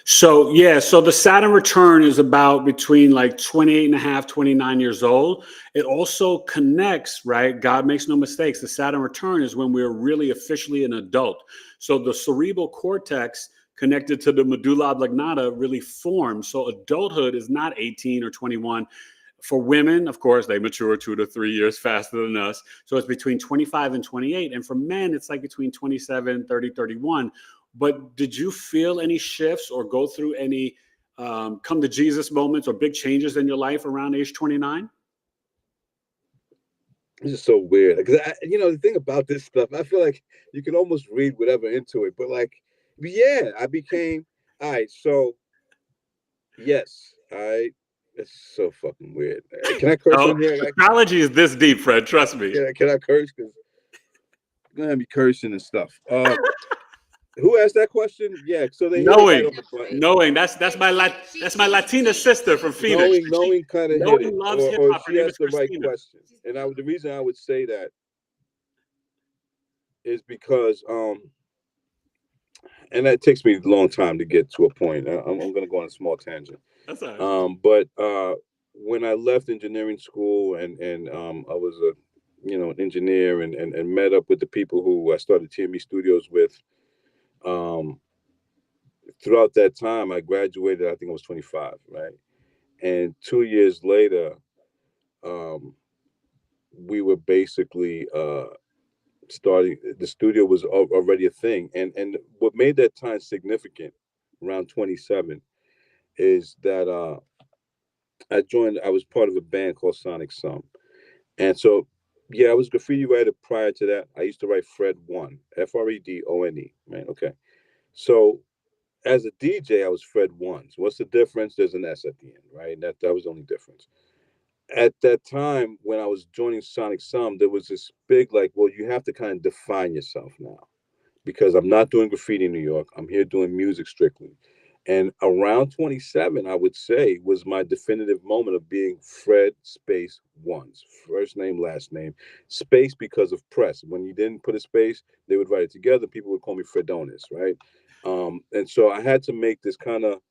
So the Saturn return is about between like 28 and a half, 29 years old. It also connects, right? God makes no mistakes. The Saturn return is when we're really officially an adult. So the cerebral cortex connected to the medulla oblongata really forms. So adulthood is not 18 or 21. For women, of course, they mature 2 to 3 years faster than us. So it's between 25 and 28. And for men, it's like between 27, 30, 31. But did you feel any shifts or go through any come to Jesus moments or big changes in your life around age 29? This is so weird because the thing about this stuff, I feel like you can almost read whatever into it. But like, yeah, I became all right. So yes, it's so fucking weird. Can I curse on here? Astrology is this deep, Fred. Trust me. Can I curse? Because you're gonna have me cursing and stuff. Who asked that question? Yeah, so they hit it right on the button. Knowing that's my Latina sister from Phoenix. Knowing kind of hit it, loves hip or hop. Her she name asked is the right Christina. question. And the reason I would say that is because and that takes me a long time to get to a point. I'm going to go on a small tangent. That's all right. But when I left engineering school and I was an engineer and met up with the people who I started TME Studios with, throughout that time, I graduated. I think I was 25, right? And 2 years later, um, we were basically starting. The studio was already a thing, and what made that time significant, around 27, is that I joined. I was part of a band called Sonic Sum, and so yeah, I was a graffiti writer prior to that. I used to write Fred1, Fredone, man. Okay, so as a DJ, I was Fred Ones. What's the difference? There's an S at the end, right? That was the only difference. At that time, when I was joining Sonic Sum, there was this big like, well, you have to kind of define yourself now because I'm not doing graffiti in New York. I'm here doing music strictly. And around 27, I would say, was my definitive moment of being Fred Space Ones, first name, last name, space because of press. When you didn't put a space, they would write it together. People would call me Fredonis, right? And so I had to make this kind of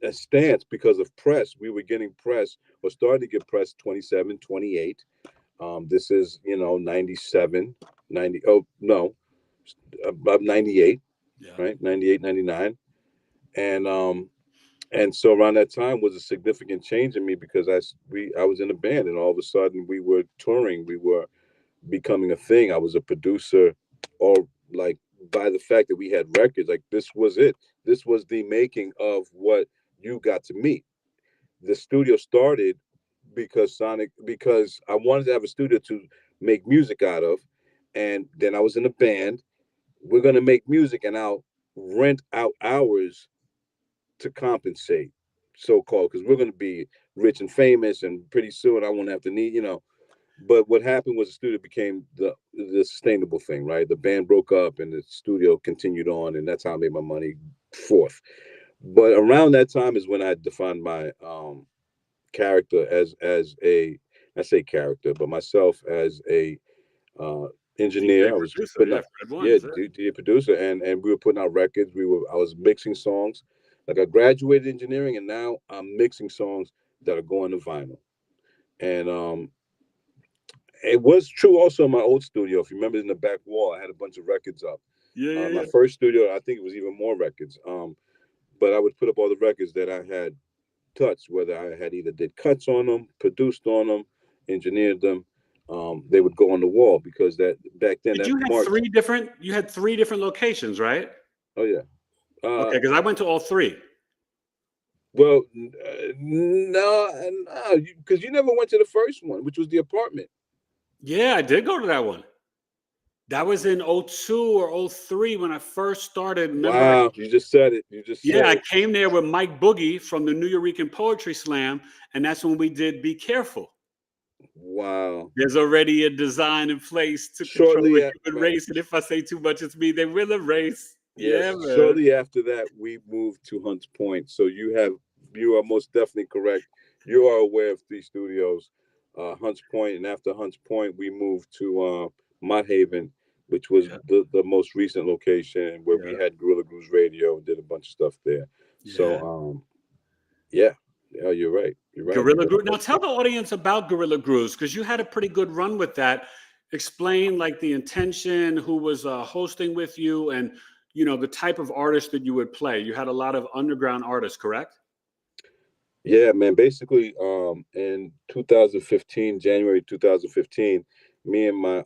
a stance because of press. We were getting press or starting to get press 27, 28. This is, 97, 90. Oh, no, about 98, Yeah. right? 98, 99. And so around that time was a significant change in me because I was in a band and all of a sudden we were touring, we were becoming a thing. I was a producer, or like by the fact that we had records, like this was it. This was the making of what you got to meet. The studio started because I wanted to have a studio to make music out of, and then I was in a band. We're gonna make music, and I'll rent out hours to compensate, so called, because we're going to be rich and famous, and pretty soon I won't have to need. But what happened was the studio became the sustainable thing, right? The band broke up, and the studio continued on, and that's how I made my money forth. But around that time is when I defined my character as a I say character, but myself as a uh, DJ engineer. I was producer, putting yeah, out, Fred yeah, Ones. Yeah. DJ producer, and we were putting out records. I was mixing songs. Like I graduated engineering, and now I'm mixing songs that are going to vinyl. And it was true also in my old studio. If you remember, in the back wall, I had a bunch of records up. Yeah, yeah, My yeah. first studio, I think it was even more records. But I would put up all the records that I had touched, whether I had either did cuts on them, produced on them, engineered them. They would go on the wall because that back then Did that you have marked. you had three different locations, right? Oh yeah. Okay, because I went to all three. Well, no, no, because you never went to the first one, which was the apartment. Yeah, I did go to that one. That was in '02 or '03 when I first started. Remember, Wow, you just said it. You just yeah, said I it. came there with Mike Boogie from the New Eurekan Poetry Slam, and that's when we did Be Careful. Wow. There's already a design in place to control Shortly, the human race, and if I say too much, it's me. They will erase. yes, Yeah, man. shortly after that, we moved to Hunts Point. So you are most definitely correct. You are aware of three studios, Hunts Point, and after Hunts Point, we moved to Mott Haven, which was Yeah, the most recent location where we yeah, had Gorilla Grooves Radio and did a bunch of stuff there. So yeah. yeah, yeah, you're right. You're right. Gorilla You're Groove. Now right. tell the audience about Gorilla Grooves because you had a pretty good run with that. Explain like the intention, who was hosting with you, and the type of artist that you would play. You had a lot of underground artists, correct? Yeah, man. Basically, in 2015, January 2015, me and my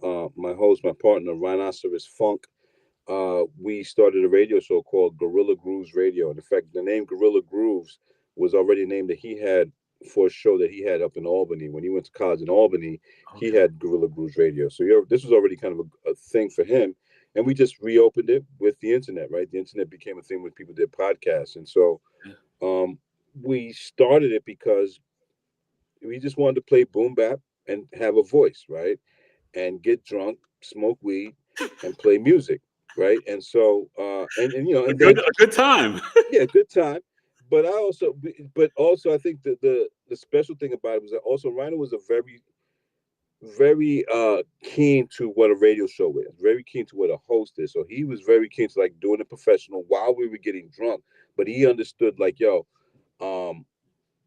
host, my partner, Rhinoceros Funk, we started a radio show called Gorilla Grooves Radio. And in fact, the name Gorilla Grooves was already a name that he had for a show that he had up in Albany. When he went to college in Albany, he Okay. had Gorilla Grooves Radio. So this was already kind of a thing for him. And we just reopened it with the internet, right? The internet became a thing when people did podcasts. And so Yeah. um, we started it because we just wanted to play boom bap and have a voice, right? And get drunk, smoke weed, and play music, right? And so, and A and good then a good time. yeah, good time. But also, I think that the special thing about it was that also Rhino was a very keen to what a radio show is, very keen to what a host is. So he was very keen to like doing it professional while we were getting drunk. But he understood like, yo, um,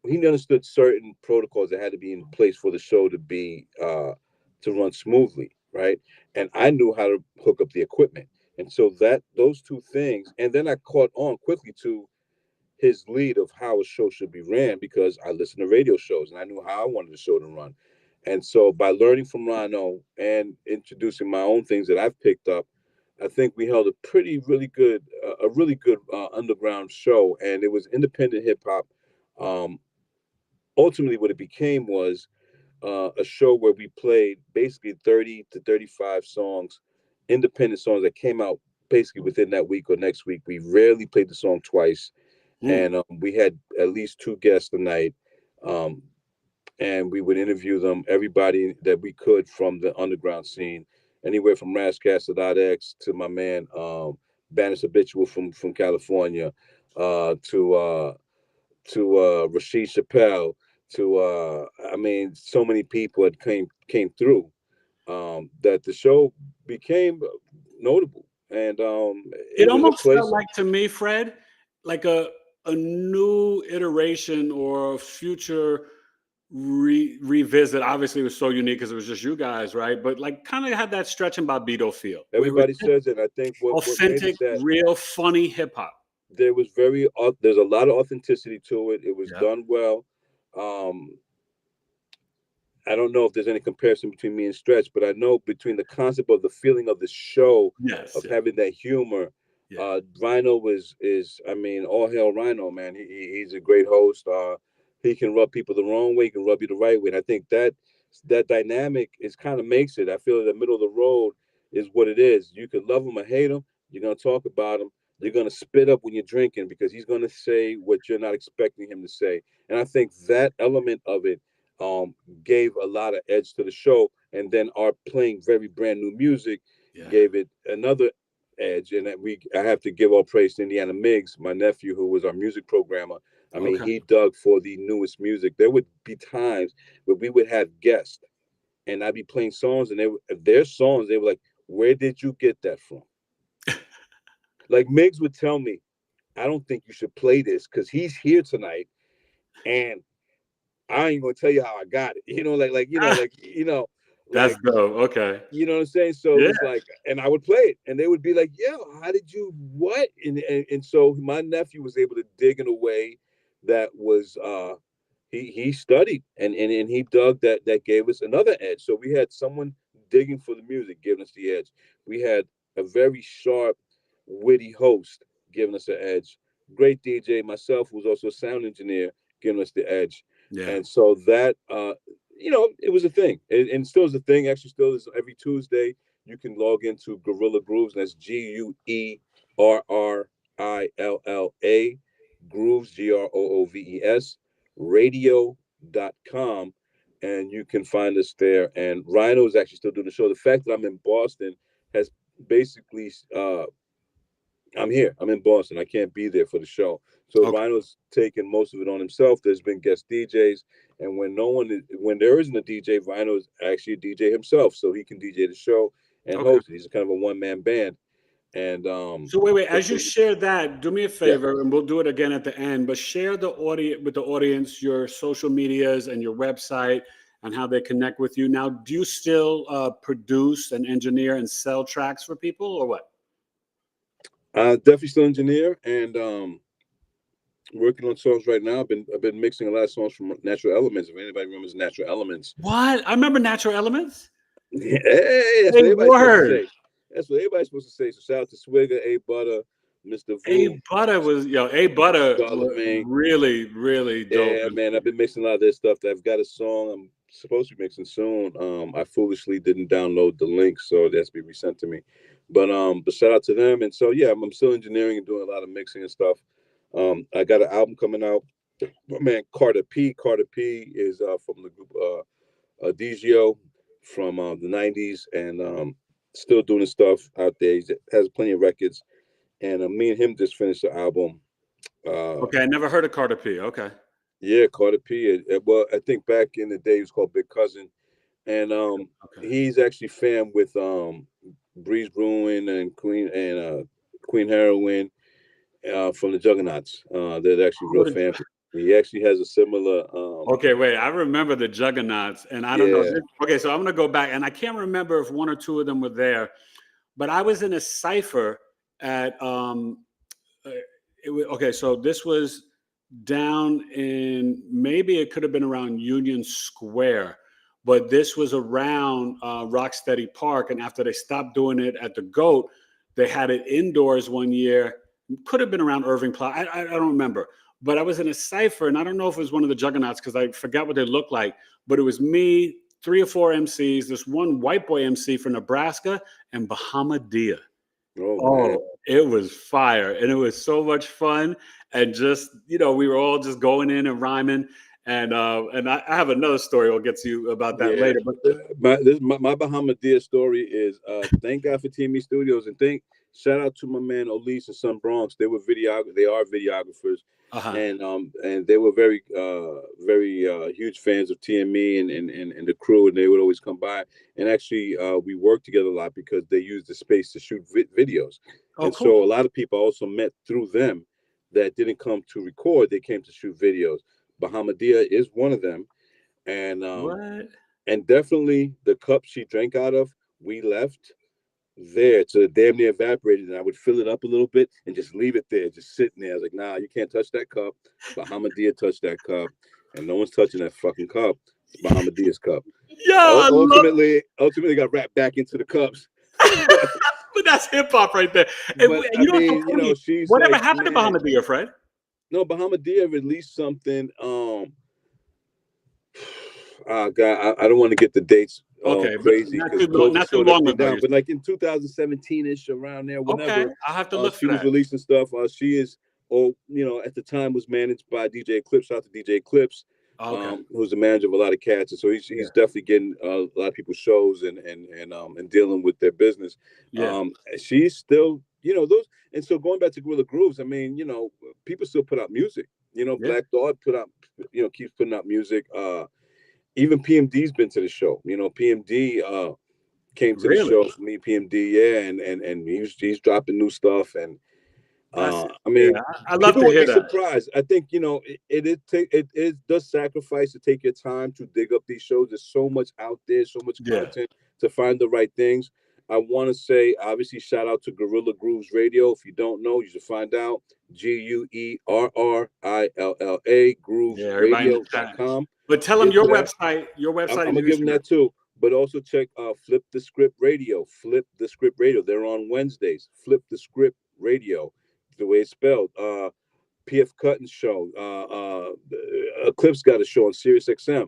he understood certain protocols that had to be in place for the show to be to run smoothly, right? And I knew how to hook up the equipment. And so that those two things, and then I caught on quickly to his lead of how a show should be ran because I listened to radio shows and I knew how I wanted the show to run. And so by learning from Rhino and introducing my own things that I've picked up, I think we held a really good underground show, and it was independent hip hop. Um, Ultimately, what it became was a show where we played basically 30 to 35 songs, independent songs that came out basically within that week or next week. We rarely played the song twice, and we had at least two guests a night. Um, and we would interview them, everybody that we could from the underground scene, anywhere from X to my man Banis Habitual from California, to Rashid Chappelle, to I mean, so many people had came through that the show became notable, and It it was a almost felt place. like to me, Fred, like a new iteration or future revisit. Obviously, it was so unique because it was just you guys, right? But like, kind of had that Stretch and Bobbito feel, where it was Everybody says it. I think what made authentic, it that real, funny hip hop. there was there's a lot of authenticity to it. It was Yeah. done well. Um, I don't know if there's any comparison between me and Stretch, but I know between the concept of the feeling of the show, Yes. of having that humor, Yeah. Rhino is I mean, all hail Rhino, man. He's a great host. He can rub people the wrong way, he can rub you the right way. And I think that dynamic is kind of makes it. I feel the middle of the road is what it is. You could love him or hate him. You're gonna talk about him. You're gonna spit up when you're drinking because he's gonna say what you're not expecting him to say. And I think that element of it um, gave a lot of edge to the show. And then our playing very brand new music Yeah. gave it another edge. And I have to give all praise to Indiana Miggs, my nephew, who was our music programmer. I mean, Okay. he dug for the newest music. There would be times where we would have guests, and I'd be playing songs, and their songs, they were like, "Where did you get that from?" Like Miggs would tell me, "I don't think you should play this because he's here tonight, and I ain't gonna tell you how I got it." That's Like dope. Okay. you know what I'm saying. So it Yeah. was like, and I would play it, and they would be like, "Yo, how did you what?" And so my nephew was able to dig in a way that was he studied and he dug that gave us another edge. So we had someone digging for the music, giving us the edge. We had a very sharp, witty host giving us the edge. Great DJ, myself, who was also a sound engineer, giving us the edge. Yeah. And so that it was a thing, and still is a thing. Actually, still is every Tuesday. You can log into Gorilla Grooves, and that's GUERRILLA Grooves, GROOVES radio.com, and you can find us there. And Rhino is actually still doing the show. The fact that I'm in Boston has basically I'm here. I'm in Boston. I can't be there for the show. So Okay. Rhino's taking most of it on himself. There's been guest DJs, and when there isn't a DJ, Rhino is actually a DJ himself, so he can DJ the show and Okay. host it. He's kind of a one-man band. And So wait. As you share that, do me a yeah. favor, and we'll do it again at the end. But share the audio with the audience, your social medias and your website, and how they connect with you. Now, do you still produce and engineer and sell tracks for people, or what? Definitely still engineer and working on songs right now. I've been mixing a lot of songs from Natural Elements. If anybody remembers Natural Elements, What? I remember Natural Elements. hey, that's Hey, what everybody's supposed to word. say. That's what everybody's supposed to say. So shout out to Swigger, A Butter, Mr. A Vu, Butter A Butter was Charlemagne. really, really dope. Yeah, man, I've been mixing a lot of this stuff. I've got a song I'm supposed to be mixing soon. I foolishly didn't download the link, so it has to be resent to me. But shout out to them. And so yeah, I'm still engineering and doing a lot of mixing and stuff. I got an album coming out. My man Carter P. Carter P is from the group DGO from the '90s, and still doing his stuff out there. He has plenty of records, and me and him just finished the album. Okay, I never heard of Carter P. Okay. Yeah, Carter P. Well, I think back in the day it was called Big Cousin, and Okay. he's actually fam with Breeze Brewing and Queen Heroin from the Juggernauts. They're actually real fam. He actually has a similar. Okay, wait. I remember the Juggernauts, and I don't know. Yeah. Okay, so I'm gonna go back, and I can't remember if one or two of them were there, but I was in a cipher at okay, so this was down in, maybe it could have been around Union Square, but this was around Rocksteady Park. And after they stopped doing it at the GOAT, they had it indoors one year. Could have been around Irving Plaza. I don't remember. But I was in a cipher, and I don't know if it was one of the Juggernauts because I forgot what they looked like. But it was me, 3 or 4 MCs, this one white boy MC from Nebraska, and Bahamadia. Oh, it was fire. And it was so much fun. And just, we were all just going in and rhyming. And I have another story I'll get to you about that later. But my Bahamadia story is thank God for TME Studios, and shout out to my man Elise and Sun Bronx. They are videographers. And they were very huge fans of TME and the crew, and they would always come by. And actually, we worked together a lot because they used the space to shoot videos. Cool. So a lot of people also met through them that didn't come to record; they came to shoot videos. Bahamadia is one of them, and and definitely the cup she drank out of, we left there to damn near evaporated, and I would fill it up a little bit and just leave it there, just sitting there. I was like, nah, you can't touch that cup. Bahamadia touched that cup, and no one's touching that fucking cup. It's Bahamadia's cup. Yeah, ultimately got wrapped back into the cups. But that's hip hop right there. But she's whatever like, happened to Bahamadia, Fred? No, Bahamadia released something. God, I don't want to get the dates crazy because not too long ago. But like in 2017-ish, around there, whenever. Okay, I have to look. She was releasing stuff. She is, at the time was managed by DJ Eclipse. Shout out to DJ Eclipse, who's the manager of a lot of cats, and so he's definitely getting a lot of people's shows and dealing with their business. Yeah. She's still, those. And so going back to Guerrilla Grooves, I mean, people still put out music. Black Dog keeps putting out music. Even PMD's been to the show. PMD came to the show for me. PMD, and he's dropping new stuff. And I mean, I love to hear that. Surprised. I think it does sacrifice to take your time to dig up these shows. There's so much out there, so much content to find the right things. I want to say, obviously, shout out to Guerrilla Grooves Radio. If you don't know, you should find out. GUERRILLA GroovesRadio.com. But tell them your website. I'm gonna give them that too. But also check Flip the Script Radio. Flip the Script Radio. They're on Wednesdays. Flip the Script Radio, the way it's spelled. PF Cutton's show. Eclipse got a show on Sirius XM.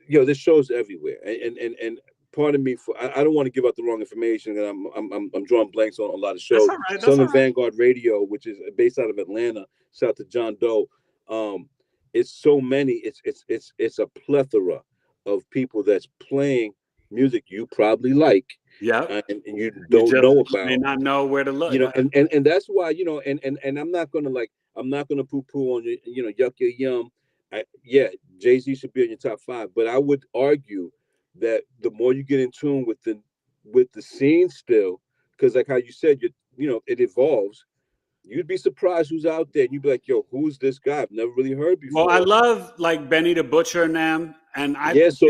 There's shows everywhere, and pardon me for I don't want to give out the wrong information, and I'm drawing blanks on a lot of shows. Southern Vanguard Radio, which is based out of Atlanta. Shout out to John Doe. It's so many. It's a plethora of people that's playing music you probably like. Yeah, and you don't know about. May not know where to look. And that's why and I'm not gonna poo-poo on yuck your yum. Jay-Z should be in your top 5, but I would argue that the more you get in tune with the scene still, because like how you said, it evolves. You'd be surprised who's out there, and you'd be like, "Yo, who's this guy? I've never really heard before." Well, I love like Benny the Butcher and them, and I so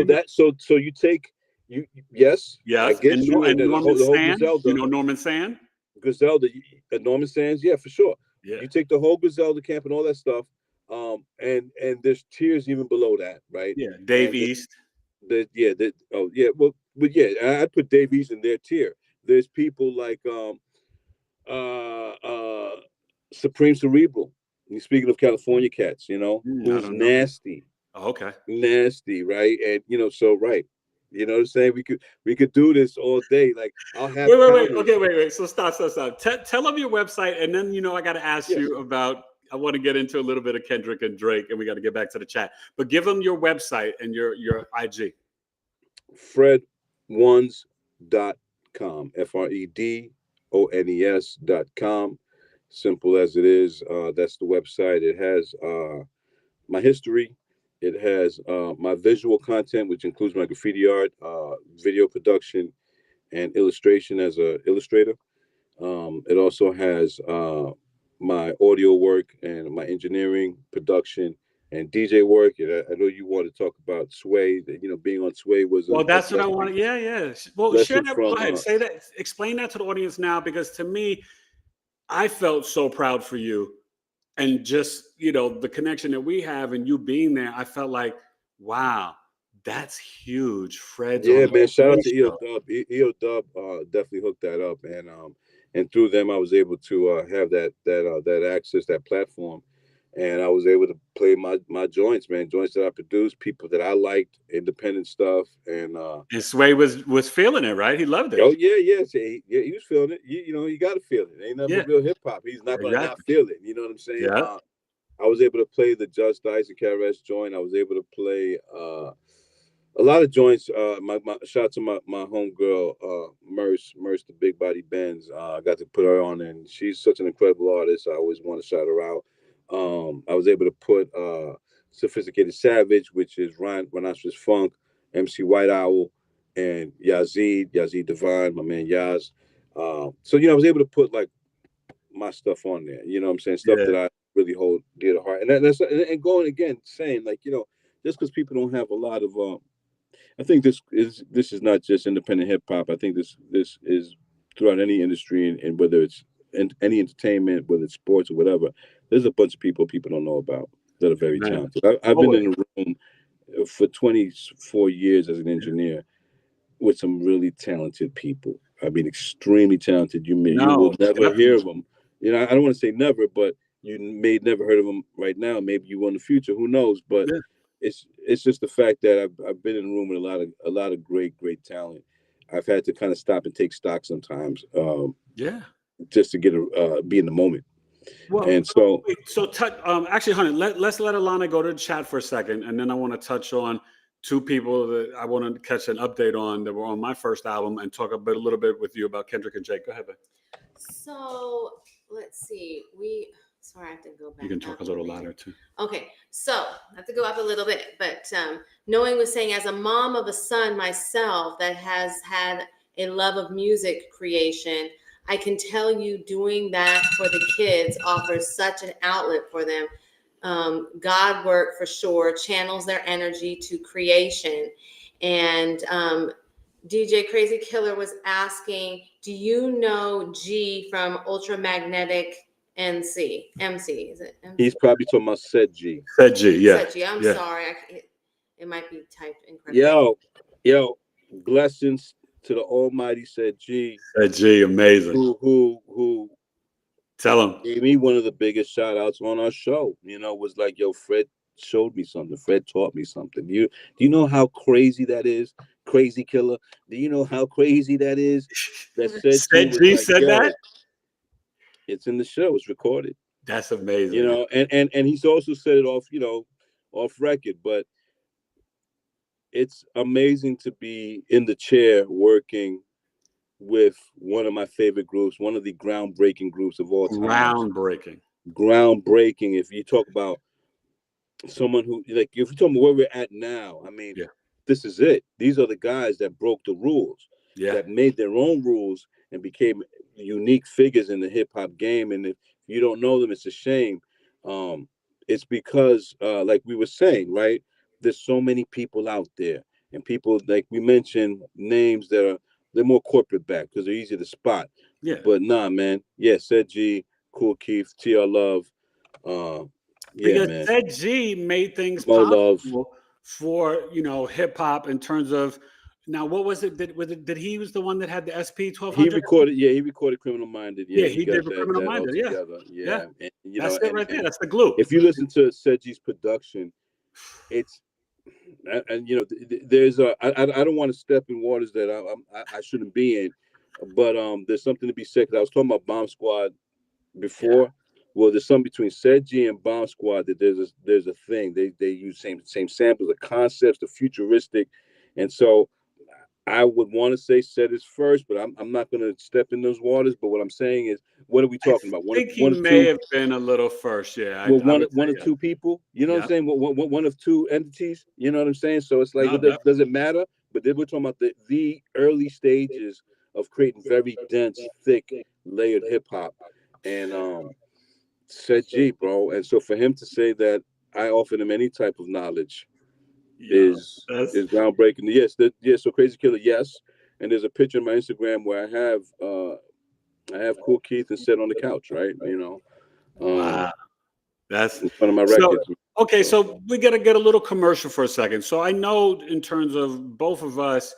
you take I get and you and Norman the whole Sands. Griselda. Norman Sands. Griselda, Norman Sands, for sure. Yeah. You take the whole Griselda camp and all that stuff, and there's tiers even below that, right? Yeah, Dave East. I'd put Dave East in their tier. There's people like Supreme Cerebral. Speaking of California cats, who's nasty. Oh, okay. Nasty, right? And so right. You know what I'm saying? We could do this all day. Like I'll have wait. Okay, wait. So stop. Tell them your website, and then I got to ask you about. I want to get into a little bit of Kendrick and Drake, and we got to get back to the chat. But give them your website and your IG. Fredones.com. FREDONES.com. Simple as it is. That's the website. It has my history. It has my visual content, which includes my graffiti art, video production, and illustration as an illustrator. It also has my audio work and my engineering, production, and DJ work. And I know you want to talk about Sway. That, you know, being on Sway was Well, a that's what I blessing, want. Yeah, yeah. Well, share blessing that. from Go ahead. Say that. Explain that to the audience now, because to me, I felt so proud for you, and just the connection that we have, and you being there. I felt like, wow, that's huge. Fred's yeah, on man. Shout out the to EO show. Dub. EO Dub definitely hooked that up, and through them I was able to have that access, that platform, and I was able to play my joints, man, joints that I produced, people that I liked, independent stuff, and And Sway was feeling it, right? He loved it. oh yeah, yeah, yeah, he was feeling it. You know, you got to feel it. Ain't nothing Yeah, but real hip hop. He's not gonna not exactly. feel it. You know what I'm saying? Yeah, I was able to play the Just-Ice and KRS joint. I was able to play a lot of joints. My shout out to my homegirl, Merce, the Big Body Benz. I got to put her on, and she's such an incredible artist. I always want to shout her out. I was able to put Sophisticated Savage, which is Ryan Rhinoceros Funk, MC White Owl, and Yazid Divine, my man Yaz. So I was able to put like my stuff on there. You know what I'm saying? Stuff yeah, that I really hold dear to heart. And that's and going again saying like, just because people don't have a lot of I think this is not just independent hip hop. I think this is throughout any industry, and whether it's in any entertainment, whether it's sports or whatever, there's a bunch of people don't know about that are very man. talented. I've been Always. in a room for 24 years as an engineer with some really talented people. I mean, extremely talented. You will No, never hear definitely. of them. I don't want to say never, but you may never heard of them right now. Maybe you will in the future. Who knows? But Yeah, it's just the fact that I've been in a room with a lot of great talent. I've had to kind of stop and take stock sometimes, yeah. just to get be in the moment. Well, And so wait, so actually, honey, let's let Alana go to the chat for a second, and then I want to touch on two people that I want to catch an update on that were on my first album, and talk a little bit with you about Kendrick and Jake. Go ahead, babe. So let's see. Sorry, I have to go back. You can talk a little louder too. Okay, so I have to go up a little bit, but Knowing was saying, as a mom of a son myself that has had a love of music creation, I can tell you doing that for the kids offers such an outlet for them. God work for sure channels their energy to creation. And DJ Crazy Killer was asking, do you know G from Ultramagnetic MC? Is it MC? he's probably talking about Said G. Said G, yeah. Said G. I'm yeah. sorry. It might be typed incorrectly. Yo, blessings to the Almighty Said G. Said G, amazing. Who Tell him. gave me one of the biggest shout outs on our show. Was like, yo, Fred showed me something. Fred taught me something. Do you know how crazy that is? Crazy Killer. Do you know how crazy that is? That Said G was like, said yo, that? it's in the show. It's recorded. That's amazing. And he's also said it off record, but it's amazing to be in the chair working with one of my favorite groups, one of the groundbreaking groups of all time. Groundbreaking. If you talk about someone who, like, if you talk about where we're at now, I mean, Yeah. This is it. These are the guys that broke the rules, that made their own rules and became unique figures in the hip hop game. And if you don't know them, it's a shame. It's because, like we were saying, right? There's so many people out there, and people, like we mentioned, names they're more corporate back because they're easy to spot. Yeah. But nah, man. Yeah, Said G, Cool Keith, TR Love. Because man. Said G made things Mo possible Love. for hip hop in terms of. Now, what was it? Did he was the one that had the SP 1200? He recorded Criminal Minded. Yeah, he did got for Criminal that all Minded. Yeah. together. Yeah. And, That's it right there. That's the glue. If you listen to Said G's production, it's and there's I don't want to step in waters that I shouldn't be in, but there's something to be said. Because I was talking about Bomb Squad before. Yeah. Well, there's something between Said G and Bomb Squad that there's a thing. They use same samples, the concepts, the futuristic, and so I would want to say Said is first, but I'm not going to step in those waters. But what I'm saying is, what are we talking about? I think he may have been a little first. Yeah. Well, one of two people. You know what I'm saying? One of two entities. You know what I'm saying? So it's like, does it matter? But then we're talking about the early stages of creating very dense, thick, layered hip hop, and Said G, bro. And so for him to say that I offer them any type of knowledge Yeah, is groundbreaking. Yes, so Crazy Killer, yes. And there's a picture on my Instagram where I have Cool Keith and sit on the couch, right? wow. That's in front of my so records. okay. So we got to get a little commercial for a second. So I know in terms of both of us,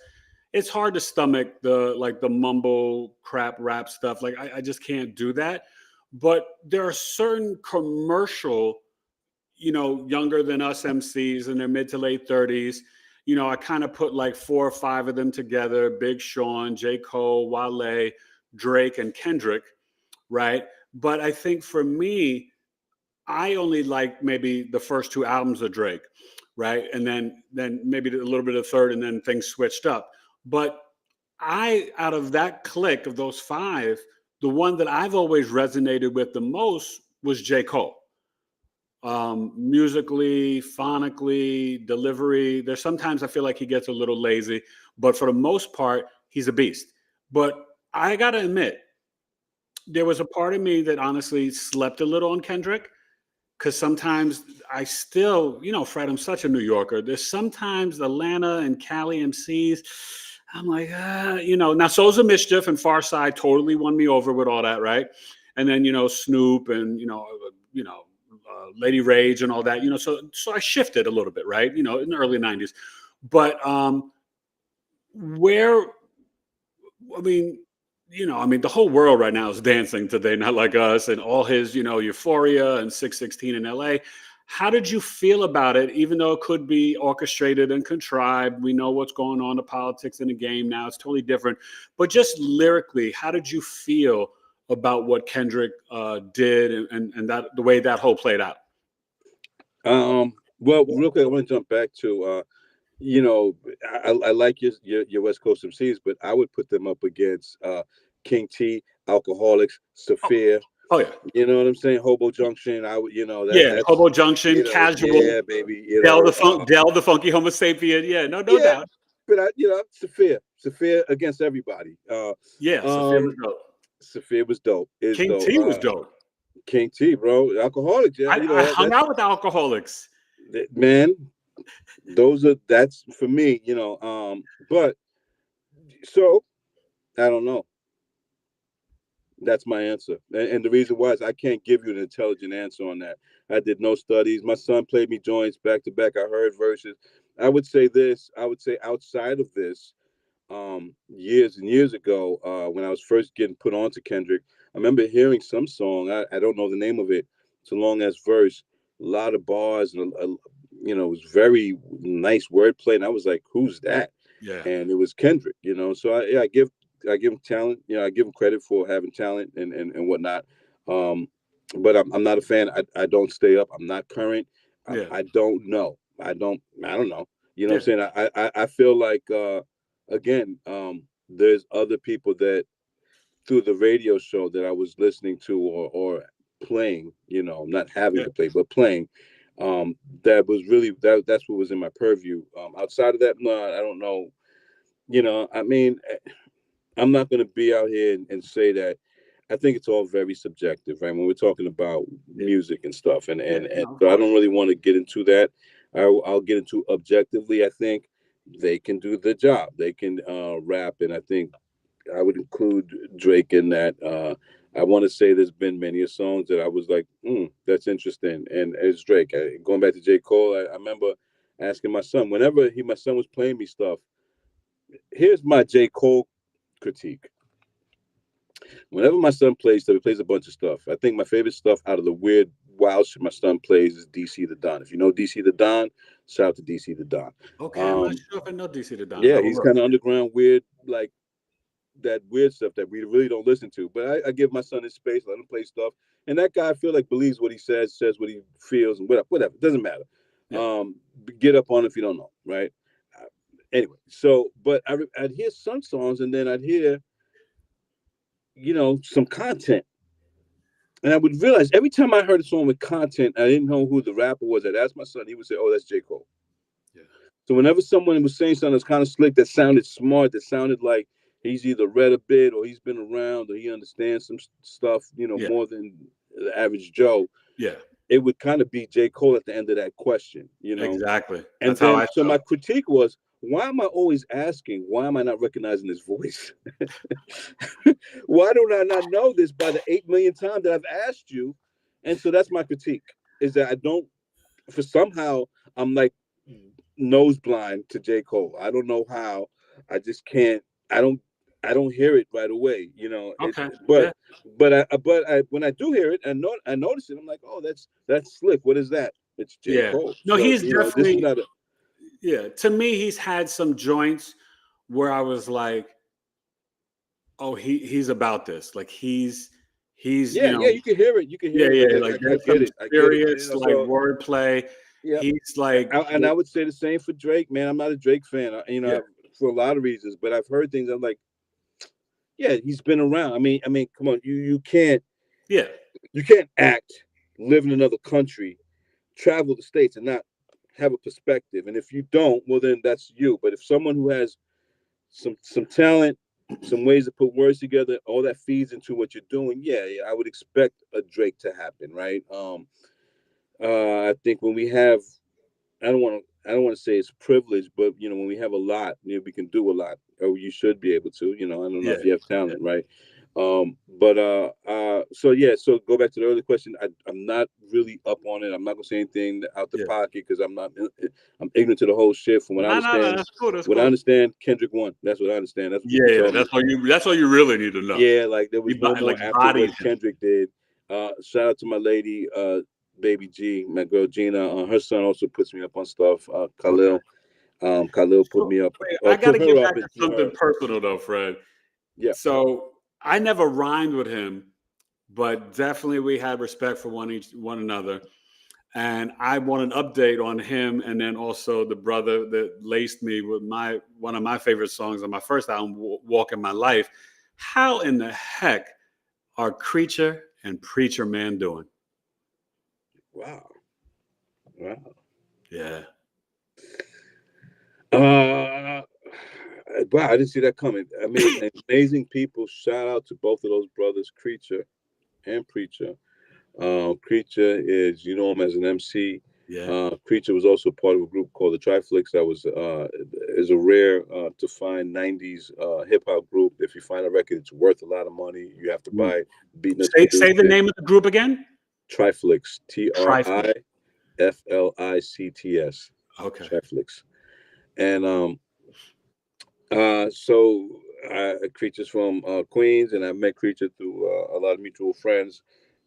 it's hard to stomach the mumble crap rap stuff. Like I just can't do that. But there are certain commercial, younger than us MCs in their mid to late 30s. I kind of put like 4 or 5 of them together: Big Sean, J. Cole, Wale, Drake, and Kendrick, right? But I think for me, I only like maybe the first 2 albums of Drake, right? And then maybe a little bit of third, and then things switched up. But out of that clique of those 5, the one that I've always resonated with the most was J. Cole. Musically, phonically, delivery. There's sometimes I feel like he gets a little lazy, but for the most part, he's a beast. But I gotta admit, there was a part of me that honestly slept a little on Kendrick, because sometimes I still, Fred, I'm such a New Yorker. There's sometimes Atlanta and Cali MCs, I'm like, now Souls of Mischief and Far Side totally won me over with all that, right? And then, Snoop and, Lady Rage and all that, so I shifted a little bit, right? In the early 90s. But where, I mean, the whole world right now is dancing to They Not Like Us and all his, Euphoria and 616 in LA. How did you feel about it, even though it could be orchestrated and contrived? We know what's going on, the politics in the game now. It's totally different. But just lyrically, how did you feel about what Kendrick did and that the way that whole played out? Well, real quick, I want to jump back to I like your West Coast MCs, but I would put them up against King T, Alcoholics, Sophia. Oh yeah. You know what I'm saying? Hobo Junction. I would, that's Hobo Junction, Casual. Yeah, baby. Del the Funky Homo Sapien. Yeah, no doubt. But Sophia against everybody. Sophia was dope. Sophia was dope. King T was dope. King T, bro. Alcoholics. Yeah, I hung out with Alcoholics. Man, that's for me, but so I don't know. That's my answer. And the reason why is I can't give you an intelligent answer on that. I did no studies. My son played me joints back to back. I heard verses. I would say outside of this, years and years ago, when I was first getting put on to Kendrick, I remember hearing some song. I don't know the name of it. It's a long ass verse, a lot of bars, and it was very nice wordplay. And I was like, "Who's that?" Yeah. And it was Kendrick. So I give him talent. I give him credit for having talent and whatnot. But I'm not a fan. I don't stay up. I'm not current. I don't know. I don't know. You know what I'm saying? I feel like again, there's other people that through the radio show that I was listening to or playing, not having to play, but playing, that was really that's what was in my purview. Outside of that, no, I don't know. I mean, I'm not going to be out here and say that. I think it's all very subjective, right? When we're talking about music and stuff, and so I don't really want to get into that. I'll get into objectively. I think they can do the job. They can rap, and I think I would include Drake in that. I want to say there's been many songs that I was like, that's interesting, and it's Drake. Going back to J. Cole, I remember asking my son whenever my son was playing me stuff. Here's my J. Cole critique. Whenever my son plays stuff, he plays a bunch of stuff. I think my favorite stuff out of the weird, wild shit my son plays is DC the Don. If you know DC the Don, shout out to DC the Don. Okay, I'm not sure if I know DC the Don. Yeah, he's kind of underground, weird, like that weird stuff that we really don't listen to. But I give my son his space, let him play stuff. And that guy, I feel like, believes what he says what he feels, and whatever. It doesn't matter. Yeah. Get up on it if you don't know, right? Anyway, but I'd hear some songs, and then I'd hear, some content. And I would realize every time I heard a song with content, I didn't know who the rapper was. I'd ask my son, he would say, "Oh, that's J. Cole." Yeah. So whenever someone was saying something that's kind of slick, that sounded smart, that sounded like he's either read a bit or he's been around or he understands some stuff, more than the average Joe. Yeah. it would kind of be J. Cole at the end of that question, you know. Exactly. And That's how then I so felt. my critique was, why am I always asking? Why am I not recognizing this voice? Why do I not know this by the 8 million times that I've asked you? And so that's my critique, is that I don't, for somehow I'm like nose blind to J. Cole. I don't know how. I just can't. I don't hear it right away. You know. Okay. But when I do hear it and I notice it, I'm like, oh, that's slick. What is that? It's J. Cole. No, So, he's you know, this is definitely. not a. Yeah, to me, he's had some joints where I was like, oh, he's about this. Like he's Yeah, yeah, you can hear it. You can hear it. like I there's get some it. I get it. You serious know, like so wordplay. yeah. He's like, And I would say the same for Drake, man. I'm not a Drake fan, you know, for a lot of reasons, but I've heard things. I'm like, yeah, he's been around. I mean, come on, you can't act, live in another country, travel the states, and not have a perspective. And if you don't, well, then that's you. But if someone who has some talent, some ways to put words together, all that feeds into what you're doing, yeah, I would expect a Drake to happen, right? I think when we have, I don't want to say it's privilege, but you know, when we have a lot, you know, we can do a lot, or you should be able to. You know, I don't know if you have talent, right? So yeah, so go back to the earlier question. I'm not really up on it. I'm not gonna say anything out the pocket because I'm ignorant to the whole shit. From what I understand, that's cool. That's what cool. I understand, Kendrick won. That's what I understand. That's what people tell me. That's all you really need to know. Yeah, like there was no more like after what Kendrick did. Shout out to my lady, Baby G, my girl Gina. Her son also puts me up on stuff. Khalil. Khalil put me up. I got to Put get her back up to something personal though, Fred. Yeah. So I never rhymed with him, but definitely we had respect for one another. And I want an update on him, and then also the brother that laced me with one of my favorite songs on my first album, "Walk in My Life." How in the heck are Creature and Preacher Man doing? Wow. Yeah. Wow, I didn't see that coming. I mean, amazing people. Shout out to both of those brothers, Creature and Preacher. Creature is, you know him as an MC. Yeah. Creature was also part of a group called the Triflix that was is a rare to find 90s hip hop group. If you find a record, it's worth a lot of money. You have to buy it. Say the name of the group again. Triflix. TRIFLICTS. Okay. Triflix. And so Creature's from Queens, and I met Creature through a lot of mutual friends,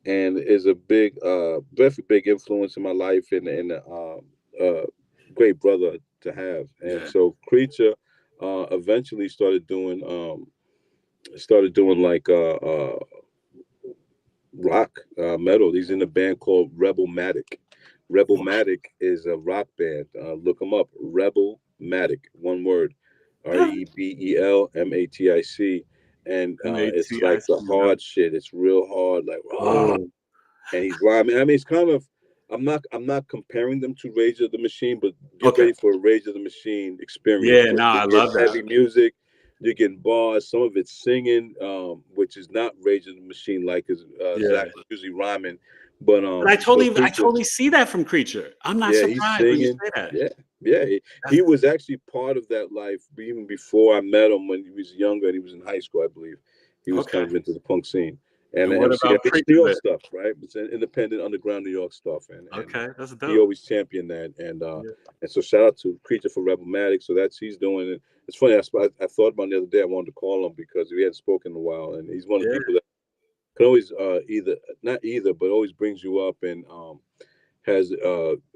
and is a big, very big influence in my life, and great brother to have. And so Creature eventually started doing like rock metal. He's in a band called Rebelmatic. Rebelmatic is a rock band. Look them up. Rebelmatic, one word. REBELMATIC. And it's like the hard shit. It's real hard, like and he's rhyming. I mean, it's kind of, I'm not comparing them to Rage of the Machine, but get ready for a Rage of the Machine experience. Yeah, no, I love that. Heavy music, you're getting bars, some of it's singing, which is not Rage of the Machine like, because Zach is usually rhyming. But I totally see that from Creature. I'm not surprised when you say that. Yeah, he was actually part of that life even before I met him when he was younger and he was in high school, I believe. He was kind of into the punk scene. And what MC, about it's New York stuff, right? It's independent underground New York stuff. And that's dope. He always championed that. And so shout out to Creature for Rebelmatic. So he's doing it. It's funny, I thought about the other day, I wanted to call him because we hadn't spoken in a while. And he's one of the people that can always but always brings you up and has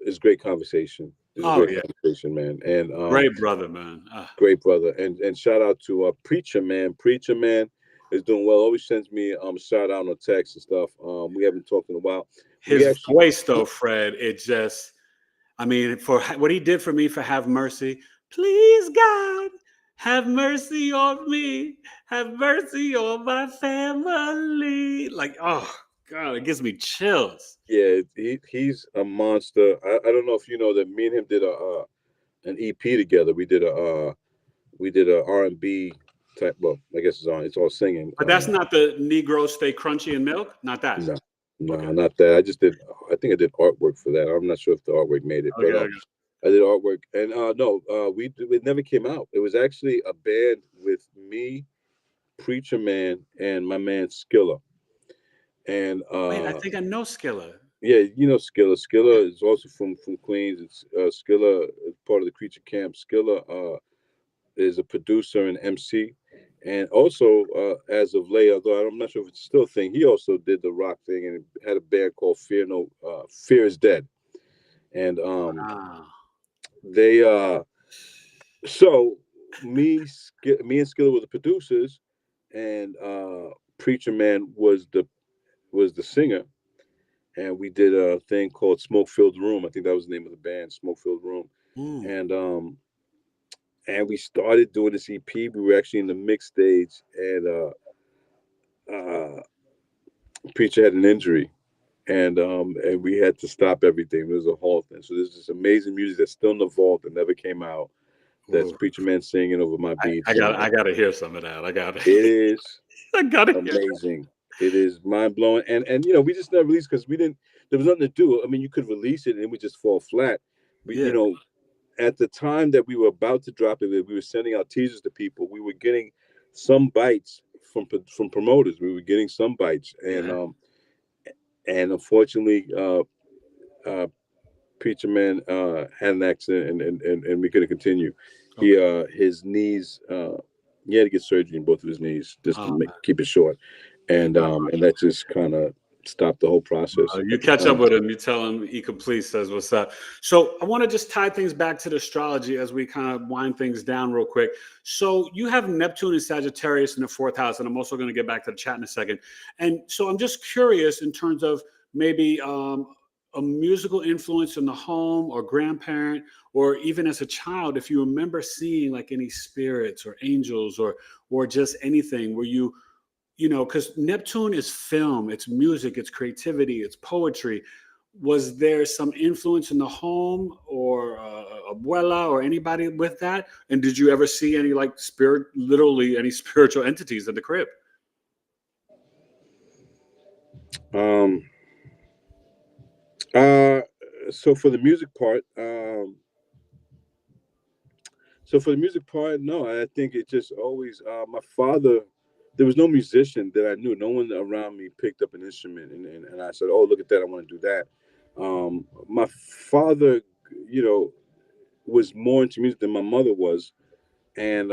is great conversation. It's a great conversation, man. And great brother, man. Great brother. And shout out to Preacher Man. Preacher Man is doing well. Always sends me a shout out on text and stuff. We haven't talked in a while. His voice, though, Fred, it just, I mean, for what he did for me for Have Mercy, please God, have mercy on me, have mercy on my family. Like, oh God, it gives me chills. Yeah, he's a monster. I don't know if you know that me and him did an EP together. We did a R&B type. Well, I guess it's all singing. But that's not the Negro Stay Crunchy and Milk. Not that. No, Okay. not that. I think I did artwork for that. I'm not sure if the artwork made it, but Okay. I did artwork, and no, it never came out. It was actually a band with me, Preacher Man, and my man Skilla, and Wait, I think I know Skilla. yeah, you know Skilla. Skilla is also from Queens. It's Skilla is part of the Creature Camp. Skilla is a producer and MC, and also as of late, although I'm not sure if it's still a thing, he also did the rock thing and had a band called Fear is Dead, and Wow. they so me and Skilla were the producers, and Preacher Man was the singer, and we did a thing called Smoke Filled Room. I think that was the name of the band, Smoke Filled Room, Mm. and we started doing this EP. We were actually in the mix stage, and Preacher had an injury, and we had to stop everything. There was a whole thing. So there's this amazing music that's still in the vault that never came out. That's Ooh. Preacher Man singing over my beats. I gotta hear some of that. I gotta It is I gotta hear that. amazing. It is mind blowing, and we just never released because we didn't. There was nothing to do. I mean, you could release it and it would just fall flat. But Yeah. at the time that we were about to drop it, we were sending out teasers to people. We were getting some bites from promoters. We were getting some bites, Yeah. and unfortunately, Preacher Man had an accident, and we couldn't continue. He Okay. his knees. He had to get surgery in both of his knees just to Oh, keep it short, man. and that just kind of stopped the whole process. You catch up with him, you tell him he complete says what's up. So I want to just tie things back to the astrology as we kind of wind things down real quick. So you have Neptune and Sagittarius in the fourth house, and I'm also going to get back to the chat in a second. And so I'm just curious in terms of maybe a musical influence in the home or grandparent, or even as a child, if you remember seeing like any spirits or angels or just anything where because Neptune is film, it's music, it's creativity, it's poetry. Was there some influence in the home or abuela or anybody with that? And did you ever see any literally any spiritual entities in the crib? Um. Uh. So for the music part, no, I think it just always. My father, there was no musician that I knew. No one around me picked up an instrument, and I said, "Oh, look at that! I want to do that." My father, you know, was more into music than my mother was, and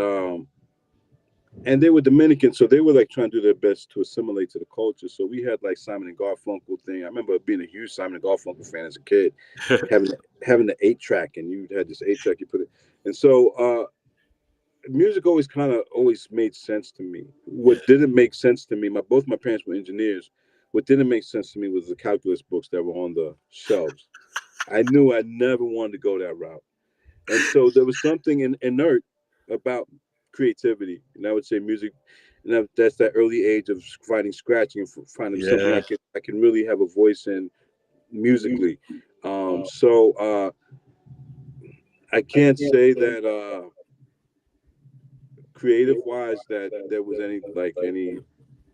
they were Dominican, so they were like trying to do their best to assimilate to the culture. So we had like Simon and Garfunkel thing. I remember being a huge Simon and Garfunkel fan as a kid, having the 8-track, and you had this 8-track you put it, and so music always made sense to me. Yeah. What didn't make sense to me, both my parents were engineers. What didn't make sense to me was the calculus books that were on the shelves. I knew I never wanted to go that route. And so there was something inert about creativity, and I would say music. And that's that early age of finding scratching and finding something Yeah. I can really have a voice in musically. I can't say that creative wise that there was any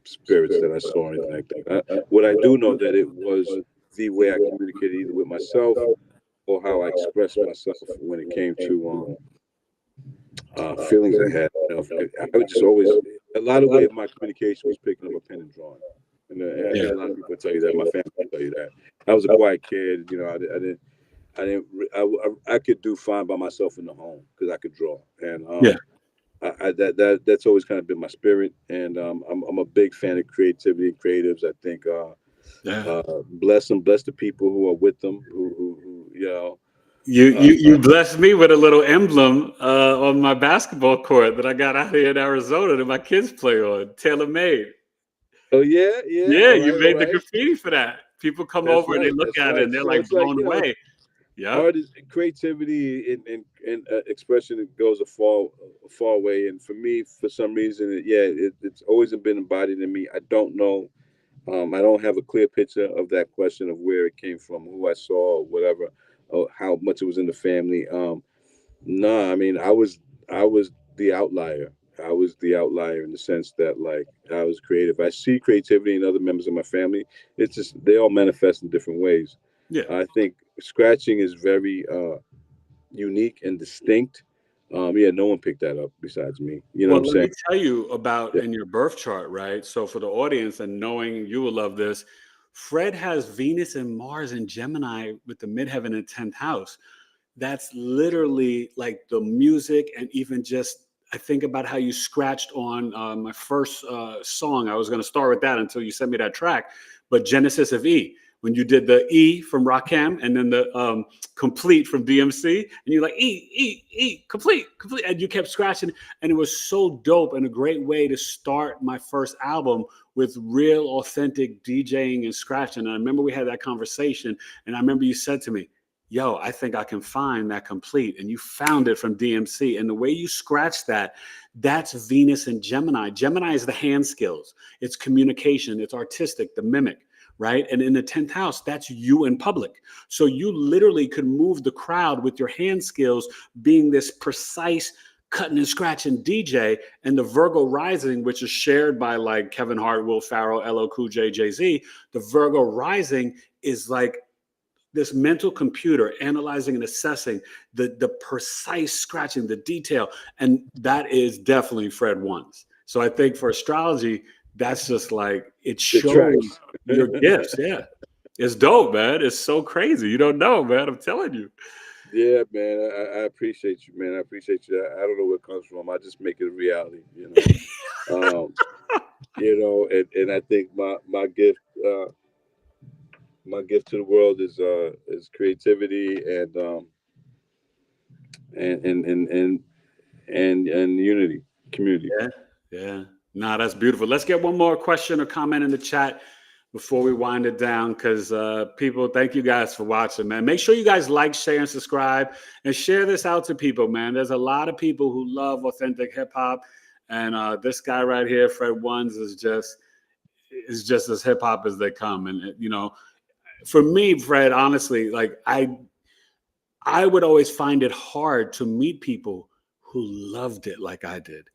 spirits that I saw or anything like that. What I do know that it was the way I communicated either with myself or how I expressed myself when it came to feelings I had. I would just always a lot of way of my communication was picking up a pen and drawing. And Yeah. a lot of people tell you that. My family will tell you that. I was a quiet kid. I could do fine by myself in the home because I could draw. And Yeah. that's always kind of been my spirit. And I'm a big fan of creativity and creatives. I think Yeah. bless the people who are with them, who You blessed me with a little emblem on my basketball court that I got out here in Arizona that my kids play on, tailor made. Oh yeah. Yeah, All you right, all made the right. graffiti for that. People come That's over and they right. look That's at it right. and they're So like it's like blown away. Yep. art is creativity and expression. It goes a far way. And for me, for some reason, it's always been embodied in me. I don't know. I don't have a clear picture of that question of where it came from, who I saw, or whatever, or how much it was in the family. No, I mean, I was the outlier. I was the outlier in the sense that like I was creative. I see creativity in other members of my family. It's just they all manifest in different ways. Yeah. I think scratching is very unique and distinct. Yeah, no one picked that up besides me. You know Well, what I'm let saying? me tell you about Yeah. in your birth chart, right? So for the audience and knowing you will love this, Fred has Venus and Mars and Gemini with the midheaven in 10th house. That's literally like the music and even just I think about how you scratched on my first song. I was going to start with that until you sent me that track, but Genesis of E. When you did the E from Rakim and then the complete from DMC, and you're like E, complete, and you kept scratching, and it was so dope and a great way to start my first album with real authentic DJing and scratching. And I remember we had that conversation, and I remember you said to me, yo, I think I can find that complete. And you found it from DMC. And the way you scratch that, that's Venus and Gemini. Gemini is the hand skills. It's communication. It's artistic, the mimic, right? And in the 10th house, that's you in public. So you literally could move the crowd with your hand skills, being this precise cutting and scratching DJ. And the Virgo rising, which is shared by like Kevin Hart, Will Ferrell, LL Cool J, Jay-Z, the Virgo rising is like this mental computer analyzing and assessing the precise scratching, the detail. And that is definitely Fred One's. So I think for astrology, that's just like, it shows your gifts. Yeah. It's dope, man. It's so crazy. You don't know, man. I'm telling you. Yeah, man. I appreciate you, man. I appreciate you. I don't know where it comes from. I just make it a reality, you know, and I think my gift to the world is creativity and unity, community. Yeah. Yeah. Nah, that's beautiful. Let's get one more question or comment in the chat before we wind it down. Because people, thank you guys for watching, man. Make sure you guys like, share, and subscribe, and share this out to people, man. There's a lot of people who love authentic hip hop, and this guy right here, Fred Ones, is just as hip hop as they come. And you know, for me, Fred, honestly, like I would always find it hard to meet people who loved it like I did.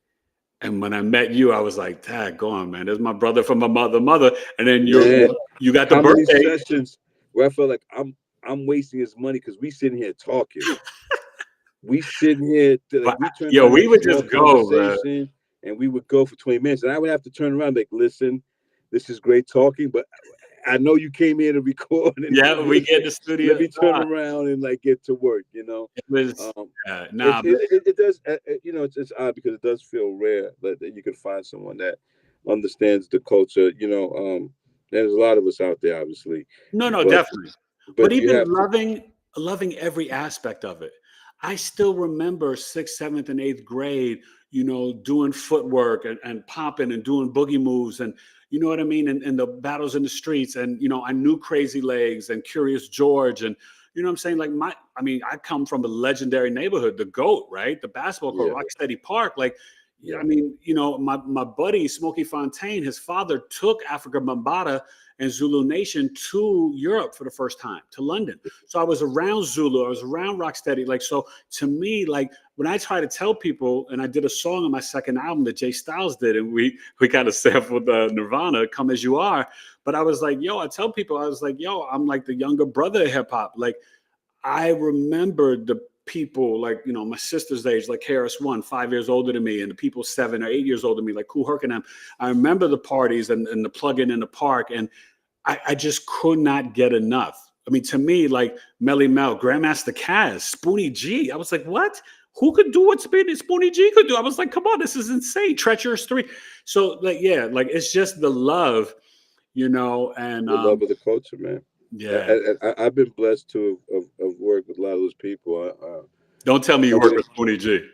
And when I met you, I was like, "Tag, go on, man. There's my brother from my mother." And then Man, you got the how many birthday. sessions where I felt like I'm wasting his money because we sitting here talking. We sitting here like we turned Yo, around, we have a would small just go, man. conversation, and we would go for 20 minutes, and I would have to turn around like, listen, this is great talking, but I know you came here to record. And Yeah, we get in the studio. Let me turn around and like get to work. You know, It was it does. You know, it's odd because it does feel rare that you can find someone that understands the culture. You know, there's a lot of us out there, obviously. no, But, definitely. but But you even have loving every aspect of it. I still remember 6th, 7th, and 8th grade, you know, doing footwork and popping and doing boogie moves and you know what I mean? And the battles in the streets. And, you know, I knew Crazy Legs and Curious George. And, you know what I'm saying? Like I come from a legendary neighborhood, the GOAT, right? The basketball court, Rocksteady Park. Like, I mean, you know, my buddy, Smokey Fontaine, his father took Africa Bambaataa and Zulu Nation to Europe for the first time, to London. So I was around Zulu, I was around Rocksteady. Like, so to me, like when I try to tell people, and I did a song on my second album that Jay Styles did, and we kind of sampled Nirvana, Come As You Are. But I was like, yo, I tell people, I was like, yo, I'm like the younger brother of hip hop. Like I remember the people like, you know, my sister's age, like KRS-1, 5 years older than me, and the people 7 or 8 years older than me, like Kool Herc and them. I remember the parties and the plug-in in the park, and I just could not get enough. I mean, to me, like Melly Mel, Grandmaster Caz, Spoonie G. I was like, what? Who could do what Spoonie G could do? I was like, come on, this is insane. Treacherous 3. So, like, yeah, like it's just the love, you know, and the love of the culture, man. Yeah, I've been blessed to have worked with a lot of those people. Don't tell me you work with Spoonie G.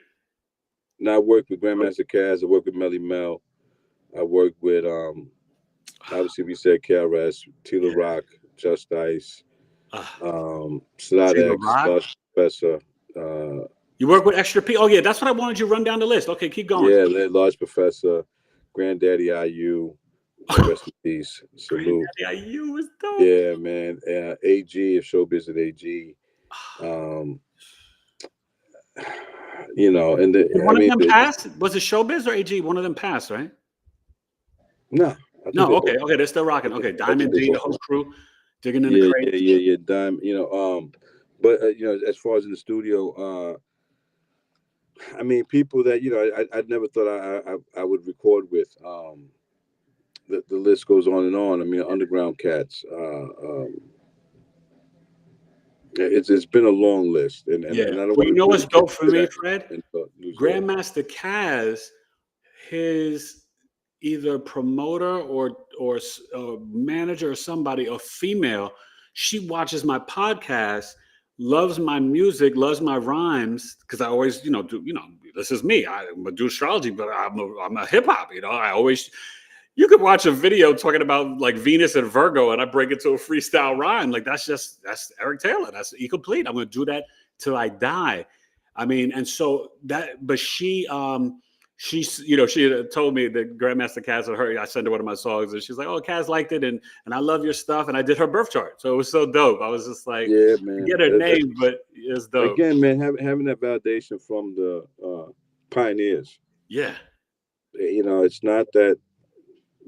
Now I worked with Grandmaster Caz. I worked with Melly Mel. I worked with obviously we said KRS, Tila Rock, Just-Ice, Slot X, Large Professor. You work with Extra P. Oh yeah, that's what I wanted you to run down the list. Okay, keep going. Yeah, Large Professor, Granddaddy IU. Rest in peace. Salute. IU was dope. Yeah, man. AG, if Showbiz at AG. you know, and Did one I of mean, them pass? Was it Showbiz or AG? One of them passed, right? no, I think No, they okay, both. okay, they're still rocking. Okay, Diamond they D, the both whole went. crew, digging in the crates. Yeah. Dime, you know, but you know, as far as in the studio, I mean, people that you know, I never thought I would record with. The list goes on and on. I mean, underground cats. It's been a long list, and Yeah. I don't Well, want you to know really what's get dope for into me, that Fred? and lose it all. Grandmaster Kaz, his either promoter or manager or somebody, a female, she watches my podcast, loves my music, loves my rhymes, because I always, this is me. I'm a do astrology, but I'm a hip hop. I always. You could watch a video talking about like Venus and Virgo, and I break it to a freestyle rhyme. Like that's Eric Taylor. That's incomplete. I'm going to do that till I die. I mean, and so that, but she's, she had told me that Grandmaster Kaz had heard. I sent her one of my songs, and she's like, "Oh, Kaz liked it, and I love your stuff." And I did her birth chart, so it was so dope. I was just like, Yeah, man. forget her name, but it's dope. Again, man, having that validation from the pioneers. Yeah, You know, it's not that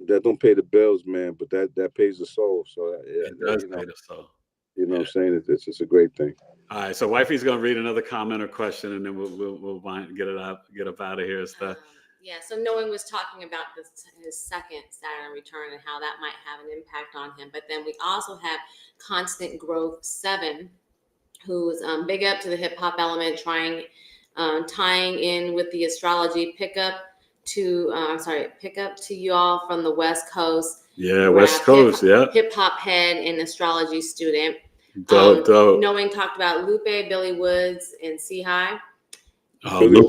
don't pay the bills, man, but that pays the soul. So yeah, it does pay the soul. You know what I'm saying? It's just a great thing. All right, so wifey's gonna read another comment or question, and then we'll get up out of here and stuff. Yeah, so Knowing was talking about his second Saturn return and how that might have an impact on him. But then we also have Constant Growth 7, who's big up to the hip hop element, tying in with the astrology. Pick up to you all from the West Coast. Yeah, West Coast, yeah. Hip hop head and astrology student. Dope. Knowing talked about Lupe, Billy Woods, and C High. Billy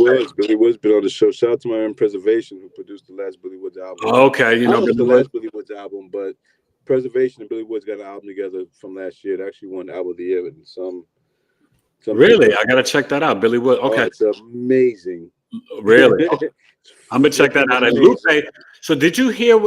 Woods been on the show. Shout out to my own Preservation, who produced the last Billy Woods album. Okay, the last Billy Woods album, but Preservation and Billy Woods got an album together from last year. It actually won Album of the Year and some really, I gotta check that out. Billy Woods. Okay, it's amazing. Really, I'm gonna check that out. And Lupe. So did you hear?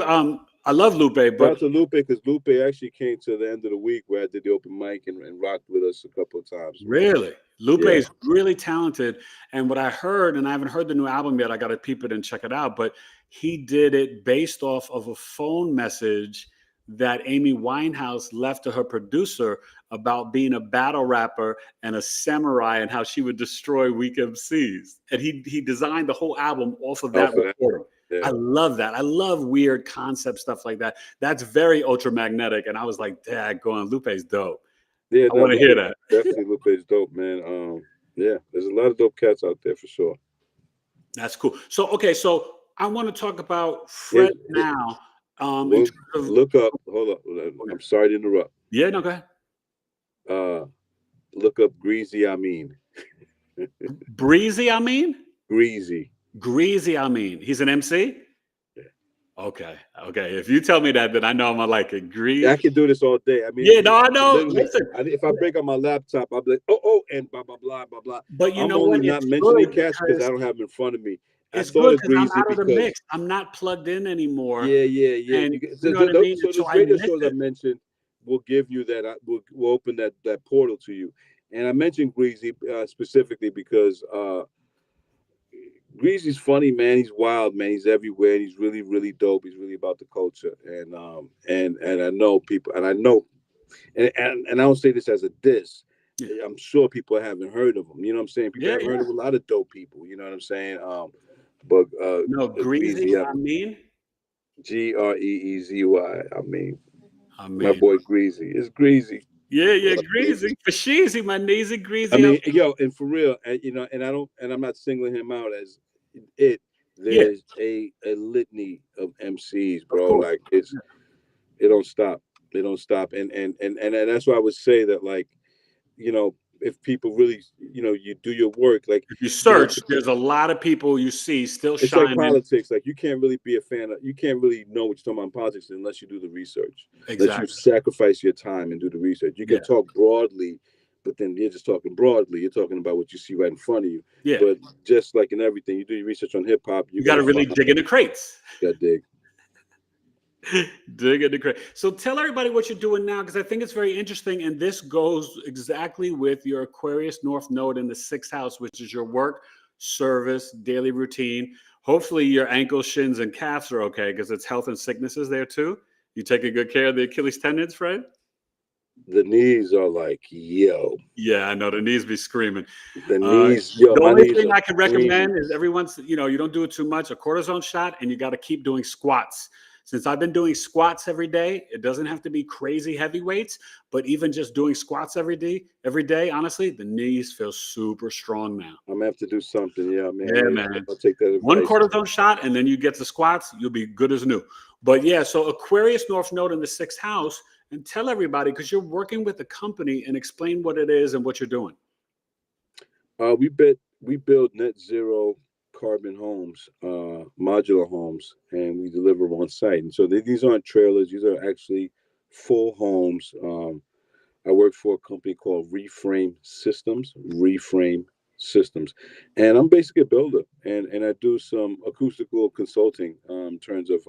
I love Lupe, but shout out to Lupe, because Lupe actually came to the end of the week where I did the open mic and rocked with us a couple of times. Really, Lupe is really talented. And what I heard, and I haven't heard the new album yet, I got to peep it and check it out. But he did it based off of a phone message that Amy Winehouse left to her producer about being a battle rapper and a samurai and how she would destroy weak MCs. And he designed the whole album off of that recording. Yeah. I love that. I love weird concept stuff like that. That's very ultramagnetic. And I was like, daggone, Lupe's dope. Yeah, I want to hear that. Definitely Lupe's dope, man. Yeah, there's a lot of dope cats out there for sure. That's cool. So, okay, so I want to talk about Fred now. Look up. Hold up. I'm sorry to interrupt. Yeah, no, go ahead. Look up Greasy Amin. Breezy Amin? Greasy Amin. He's an MC? Yeah. Okay. If you tell me that, then I know I'm gonna like it. Greasy. I can do this all day. I mean, yeah, no, I know. Listen, if I break up my laptop, I'll be like, oh, and blah blah blah blah blah. But I'm only not mentioning cats because I don't have them in front of me. It's good because I'm out of the mix. I'm not plugged in anymore. Yeah. And so those radio shows I mentioned will give you that. Will open that portal to you. And I mentioned Greasy specifically because Greasy's funny, man. He's wild, man. He's everywhere. And he's really, really dope. He's really about the culture. And I know people, and I don't say this as a diss. Yeah. I'm sure people haven't heard of him. You know what I'm saying? People have heard of a lot of dope people. You know what I'm saying? But no, Greasy, I mean Greezy. I mean, my boy Greasy. It's Greasy. Yeah, Greasy. For sheezy, my kneesy Greasy. I mean, yo, and for real, and I'm not singling him out as it. There's a litany of MCs, bro. Like it don't stop. They don't stop. And that's why I would say that, like, if people really, you do your work, like if you search, there's a lot of people you see still it's shining. It's like politics. Like you can't really be a fan of, you can't really know what you're talking about in politics unless you do the research. Exactly. Unless you sacrifice your time and do the research. You can talk broadly, but then you're just talking broadly. You're talking about what you see right in front of you. Yeah. But just like in everything, you do your research on hip hop. You got to really dig in the crates. You got to dig. Dig in the crate. So tell everybody what you're doing now, because I think it's very interesting, and this goes exactly with your Aquarius North node in the 6th house, which is your work, service, daily routine. Hopefully your ankles, shins, and calves are okay because it's health and sicknesses there too. You taking good care of the Achilles tendons, Fred? The knees are like, yo. Yeah, I know the knees be screaming. The knees, yo, The my only knees thing are I can recommend screaming. is every once, you don't do it too much, a cortisone shot, and you got to keep doing squats. Since I've been doing squats every day, it doesn't have to be crazy heavy weights, but even just doing squats every day, honestly, the knees feel super strong now. I'm gonna have to do something. Yeah, man. Yeah, man. I'll take that One advice. cortisone shot, and then you get the squats, you'll be good as new. But yeah, so Aquarius North Node in the 6th house, and tell everybody, because you're working with the company, and explain what it is and what you're doing. We build net zero carbon homes, modular homes, and we deliver on site. And so these aren't trailers; these are actually full homes. I work for a company called Reframe Systems. And I'm basically a builder, and I do some acoustical consulting in terms of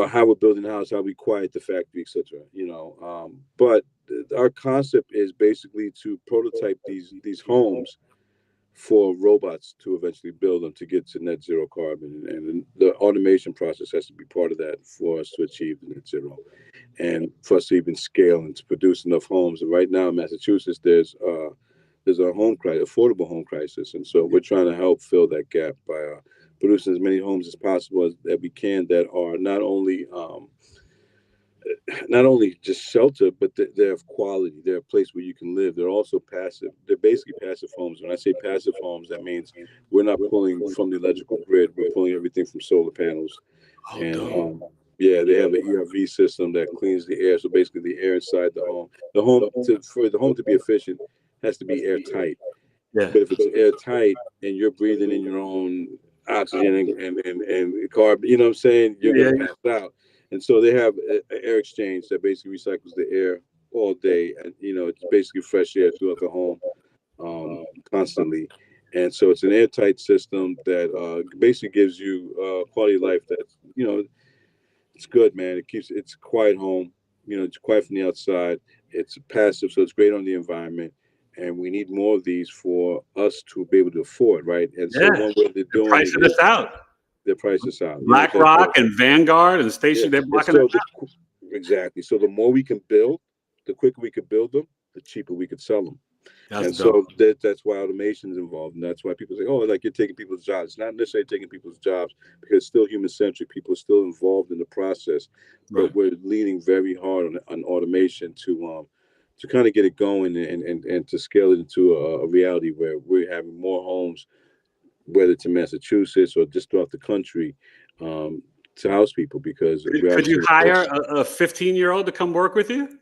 how we're building a house, how we quiet the factory, etc. But our concept is basically to prototype these homes for robots to eventually build them to get to net zero carbon, and the automation process has to be part of that for us to achieve the net zero, and for us to even scale and to produce enough homes. And right now in Massachusetts, there's a affordable home crisis, and so we're trying to help fill that gap by producing as many homes as possible that we can, that are not only just shelter, but they're of quality. They're a place where you can live. They're also passive. They're basically passive homes. When I say passive homes, that means we're not pulling from the electrical grid. We're pulling everything from solar panels. Oh, And they have an ERV system that cleans the air. So basically, the air inside the home, for the home to be efficient, has to be airtight. yeah. But if it's airtight and you're breathing in your own oxygen and carbon, you know what I'm saying, you're gonna pass out. And so they have an air exchange that basically recycles the air all day, and it's basically fresh air throughout the home, constantly. And so it's an airtight system that basically gives you quality of life that's it's good, man. It's a quiet home. It's quiet from the outside. It's passive, so it's great on the environment. And we need more of these for us to be able to afford, right? And so one way they're doing pricing it this out. They're pricing this out. BlackRock and Vanguard and Station, they're blocking it out. Exactly. So the more we can build, the quicker we could build them, the cheaper we could sell them. That's so that's why automation is involved, and that's why people say, "Oh, like you're taking people's jobs." It's not necessarily taking people's jobs, because it's still human centric. People are still involved in the process, but we're leaning very hard on automation to kind of get it going and to scale it into a reality where we're having more homes, whether it's in Massachusetts or just throughout the country, to house people. Because could you hire a 15-year-old to come work with you?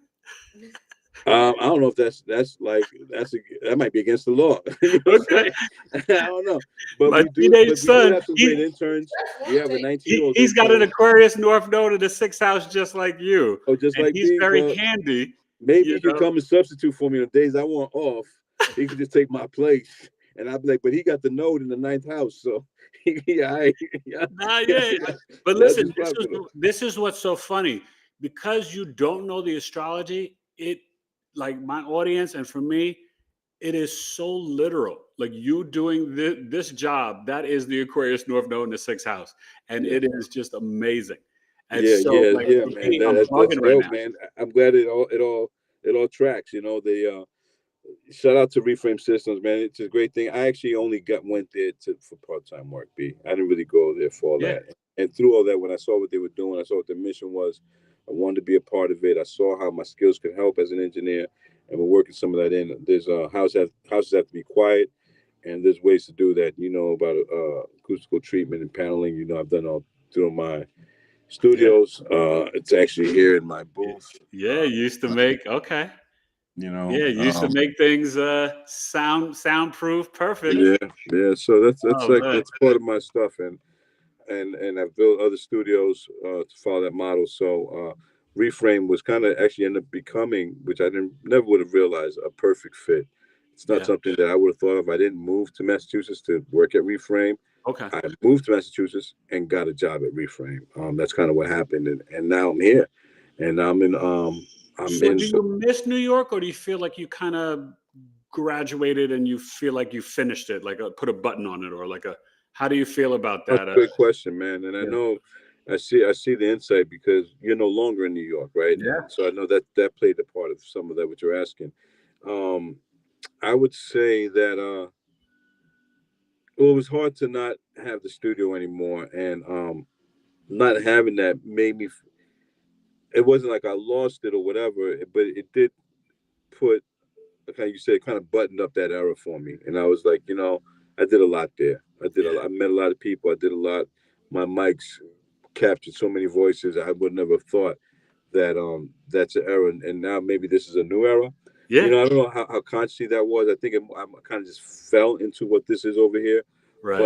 I don't know if that might be against the law. Okay. I don't know, but my we do have some great interns. We have a 19-year-old. He's got an Aquarius North Node in the 6th house, just like you. Oh, just like he's me. Very handy. Maybe he could come and substitute for me on the days I want off. He could just take my place, and I'd be like, but he got the node in the 9th house, so yeah. But listen, this is what's so funny, because you don't know the astrology. Like my audience and for me, it is so literal. Like you doing this job, that is the Aquarius North Node in the 6th house, and it is just amazing. And man. That's dope, man. I'm glad it all tracks. They shout out to Reframe Systems, man. It's a great thing. I actually only went there for part-time work. I didn't really go there for all that. And through all that, when I saw what they were doing, I saw what their mission was. I wanted to be a part of it. I saw how my skills could help as an engineer, and we're working some of that in. There's houses have to be quiet, and there's ways to do that. About acoustical treatment and paneling. I've done all through my studios. It's actually here in my booth. You used to make you used to make things soundproof, perfect. Yeah. So that's part of my stuff, and I've built other studios to follow that model. So Reframe was kind of actually ended up becoming, which I never would have realized, a perfect fit. It's not something that I would have thought of. I didn't move to Massachusetts to work at Reframe. Okay. I moved to Massachusetts and got a job at Reframe. That's kind of what happened, and now I'm here, and I'm in. Do you miss New York, or do you feel like you kind of graduated and you feel like you finished it, like put a button on it, or like how do you feel about that? That's a great question, man. And I know I see the insight because you're no longer in New York, right? Yeah. So I know that played a part of some of that what you're asking. I would say that well, it was hard to not have the studio anymore, and not having that made me. It wasn't like I lost it or whatever, but it did put, like how you said, kind of buttoned up that era for me. And I was like, I did a lot there. I met a lot of people. I did a lot. My mics captured so many voices. I would never have thought that that's an era. And now maybe this is a new era. Yeah. I don't know how consciously that was. I think I kind of just fell into what this is over here. Right.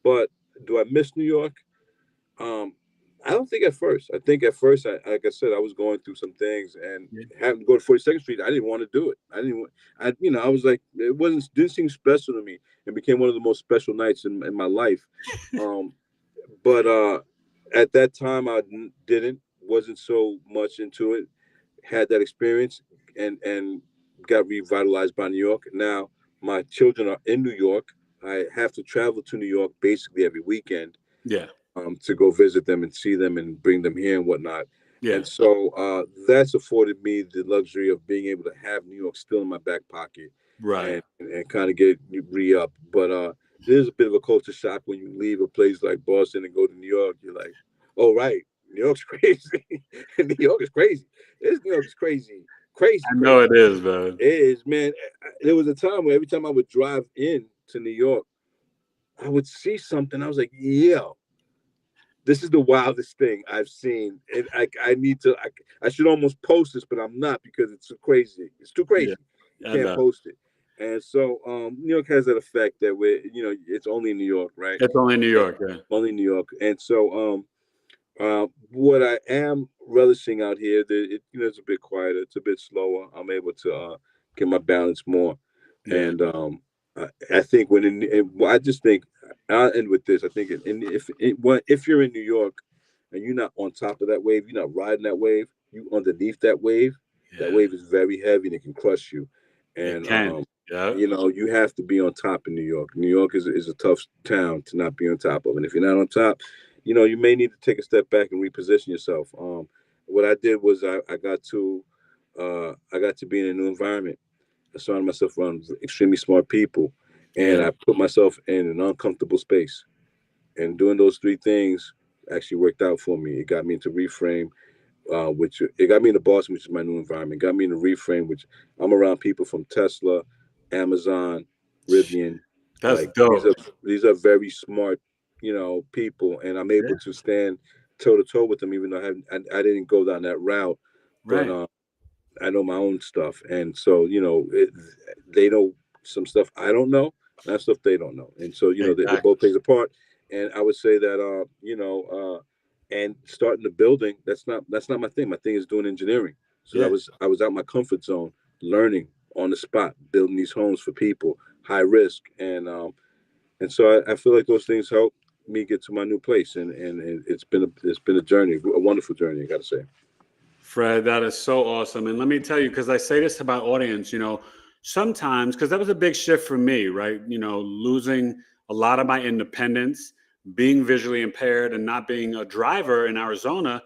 But do I miss New York? I don't think at first. I think at first, like I said, I was going through some things, and having to go to 42nd Street, I didn't want to do it. I was like, didn't seem special to me. It became one of the most special nights in my life. But at that time, I wasn't so much into it. Had that experience, and got revitalized by New York. Now my children are in New York. I have to travel to New York basically every weekend. Yeah. To go visit them and see them and bring them here and whatnot. Yeah. And so that's afforded me the luxury of being able to have New York still in my back pocket. Right. And kind of get re-up. But there's a bit of a culture shock when you leave a place like Boston and go to New York. You're like, oh, right. New York's crazy. New York is crazy. New York is crazy. Crazy. I know it is, man. It is, man. There was a time where every time I would drive in to New York, I would see something. I was like, yo, this is the wildest thing I've seen. And I should almost post this, but I'm not because it's so crazy. It's too crazy. Yeah, you can't post it. And so New York has that effect that it's only in New York, right? It's only New York, yeah. Only New York. And so what I am relishing out here, it's a bit quieter, it's a bit slower. I'm able to get my balance more. Yeah. And I think I just think I'll end with this. I think if you're in New York and you're not on top of that wave, you're not riding that wave, you underneath that wave. That wave is very heavy and it can crush you. And you have to be on top in New York. New York is a tough town to not be on top of. And if you're not on top, you may need to take a step back and reposition yourself. What I did was I got to be in a new environment. I surrounded myself around extremely smart people, and I put myself in an uncomfortable space. And doing those three things actually worked out for me. It got me into Reframe, which it got me into Boston, which is my new environment. It got me into Reframe, which I'm around people from Tesla, Amazon, Rivian. That's dope. These are very smart, people, and I'm able to stand toe to toe with them, even though I didn't go down that route. Right. But I know my own stuff, and so they know some stuff I don't know, and that stuff they don't know, and so they both plays a part. And I would say that and starting the building, that's not my thing. My thing is doing engineering. So I was out my comfort zone, learning on the spot, building these homes for people, high risk, and so I feel like those things help me get to my new place, and it's been a journey, a wonderful journey, I got to say. Fred, that is so awesome. And let me tell you, because I say this to my audience, sometimes, because that was a big shift for me, right? Losing a lot of my independence, being visually impaired, and not being a driver in Arizona,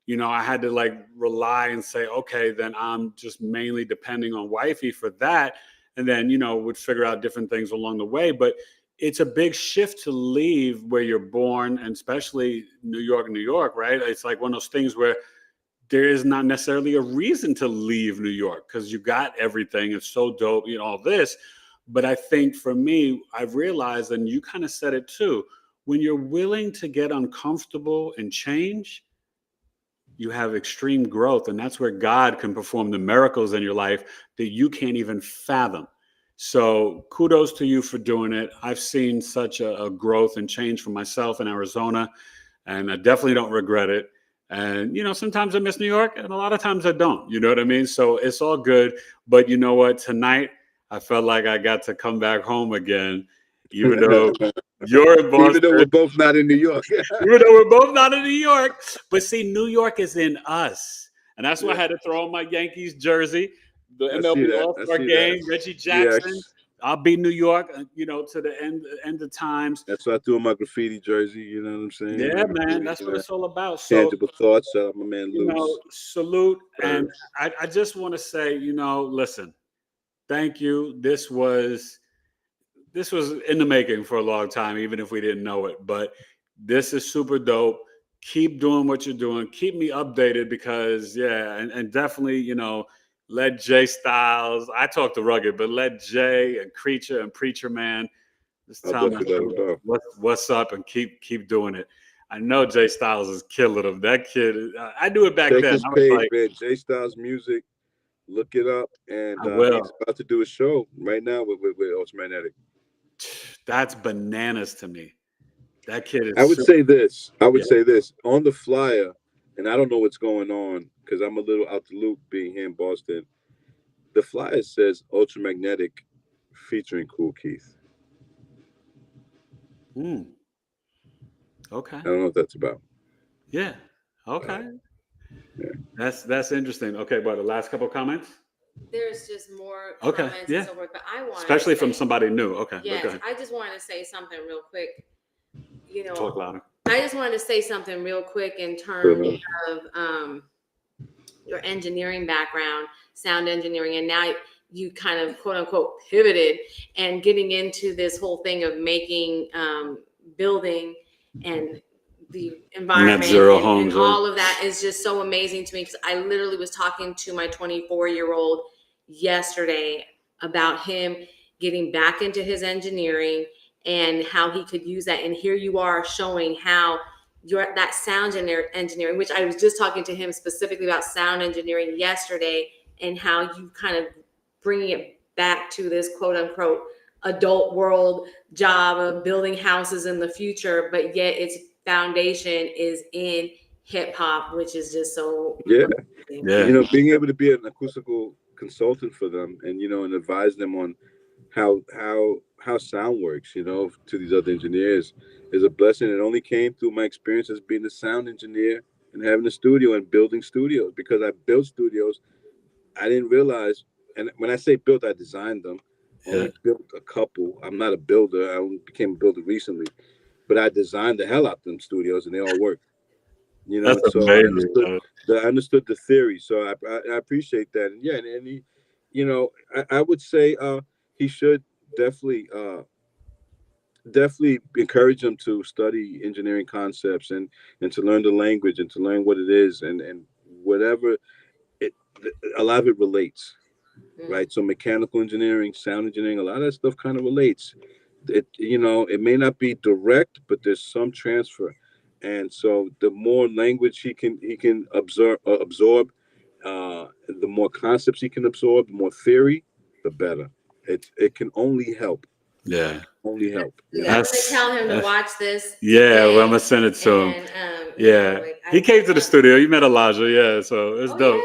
I had to rely and say, okay, then I'm just mainly depending on wifey for that. And then, would figure out different things along the way. But it's a big shift to leave where you're born, and especially New York, right? It's like one of those things where there is not necessarily a reason to leave New York because you got everything. It's so dope, all this. But I think for me, I've realized, and you kind of said it too, when you're willing to get uncomfortable and change, you have extreme growth. And that's where God can perform the miracles in your life that you can't even fathom. So kudos to you for doing it. I've seen such a growth and change for myself in Arizona, and I definitely don't regret it. And, sometimes I miss New York and a lot of times I don't, you know what I mean? So it's all good. But you know what? Tonight, I felt like I got to come back home again, even though you're in Boston. Even though we're both not in New York. Even though we're both not in New York. But see, New York is in us. And that's why I had to throw on my Yankees jersey. the I see MLB that. I All-Star see game, that. Reggie Yeah, Jackson. I'll be New York, to the end of times. that's what I threw in my graffiti jersey. You know what I'm saying? Yeah, My man, graffiti, that's what it's all about. So, tangible thoughts. Shout out my man Luce. salute. And Bird. I just want to say, listen, thank you. This was in the making for a long time, even if we didn't know it. But this is super dope. Keep doing what you're doing. Keep me updated because, and definitely, let Jay Styles. I talk to Rugged, but let Jay and Creature and Preacher Man just I'll tell me definitely let him know. what's up and keep doing it. I know Jay Styles is killing him. That kid, I knew it back Check then. his I was page, like, man. J Styles Music. Look it up, and I will. he's about to do a show right now with Ultramagnetic. That's bananas to me. That kid is. I would say this. I would Yeah. say this on the flyer, and I don't know what's going on because I'm a little out the loop being here in Boston. The flyer says Ultramagnetic featuring Cool Keith. Okay. I don't know what that's about. Yeah. Okay. Yeah. That's interesting. Okay, but the last couple of comments. There's just more Okay, comments yeah. and so forth, but I want Especially from somebody new. Okay. Yes, Go ahead. I just wanted to say something real quick. Talk louder. I just wanted to say something real quick in terms of your engineering background, sound engineering, and now you kind of quote unquote pivoted and getting into this whole thing of making building and the environment Net zero and homes, all of that is just so amazing to me because I literally was talking to my 24-year-old yesterday about him getting back into his engineering and how he could use that. And here you are showing how you're that sound engineering, which I was just talking to him specifically about sound engineering yesterday, and how you kind of bringing it back to this quote unquote adult world job of building houses in the future, but yet its foundation is in hip hop, which is just so amazing. Yeah. Being able to be an acoustical consultant for them and and advise them on how sound works, to these other engineers is a blessing. It only came through my experience as being a sound engineer and having a studio and building studios. Because I built studios, I didn't realize, and when I say built, I designed them. Only built a couple. I'm not a builder. I only became a builder recently, but I designed the hell out of them studios, and they all work. That's And so amazing. I understood the theory. So I appreciate that. And and he, I would say he should definitely encourage them to study engineering concepts and to learn the language and to learn what it is and whatever it a lot of it relates, right? So mechanical engineering, sound engineering, a lot of that stuff kind of relates. It may not be direct, but there's some transfer. And so the more language he can absorb, the more concepts he can absorb, the more theory, the better. It can only help. Yeah. Only help. Yeah, I'm gonna tell him to watch this. Yeah, well, I'm gonna send it to him. He came to the studio. You met Elijah. Yeah, so it's dope.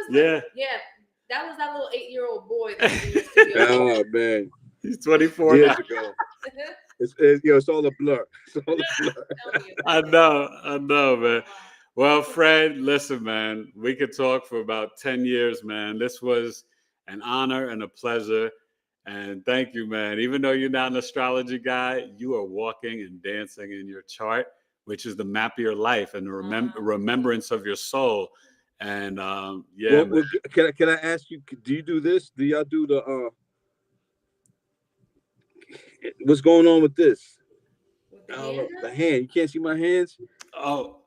Yeah, he was. That was that little 8-year-old boy that was in your studio. Oh man, he's 24 years now. ago. It's all a blur. It's all a blur. I know, man. Well, Fred, listen, man, we could talk for about 10 years, man. This was an honor and a pleasure. And thank you, man. Even though you're not an astrology guy, you are walking and dancing in your chart, which is the map of your life and the remembrance of your soul. And well, can I ask you? Do you do this? Do y'all do the what's going on with this? The hand. You can't see my hands. Oh,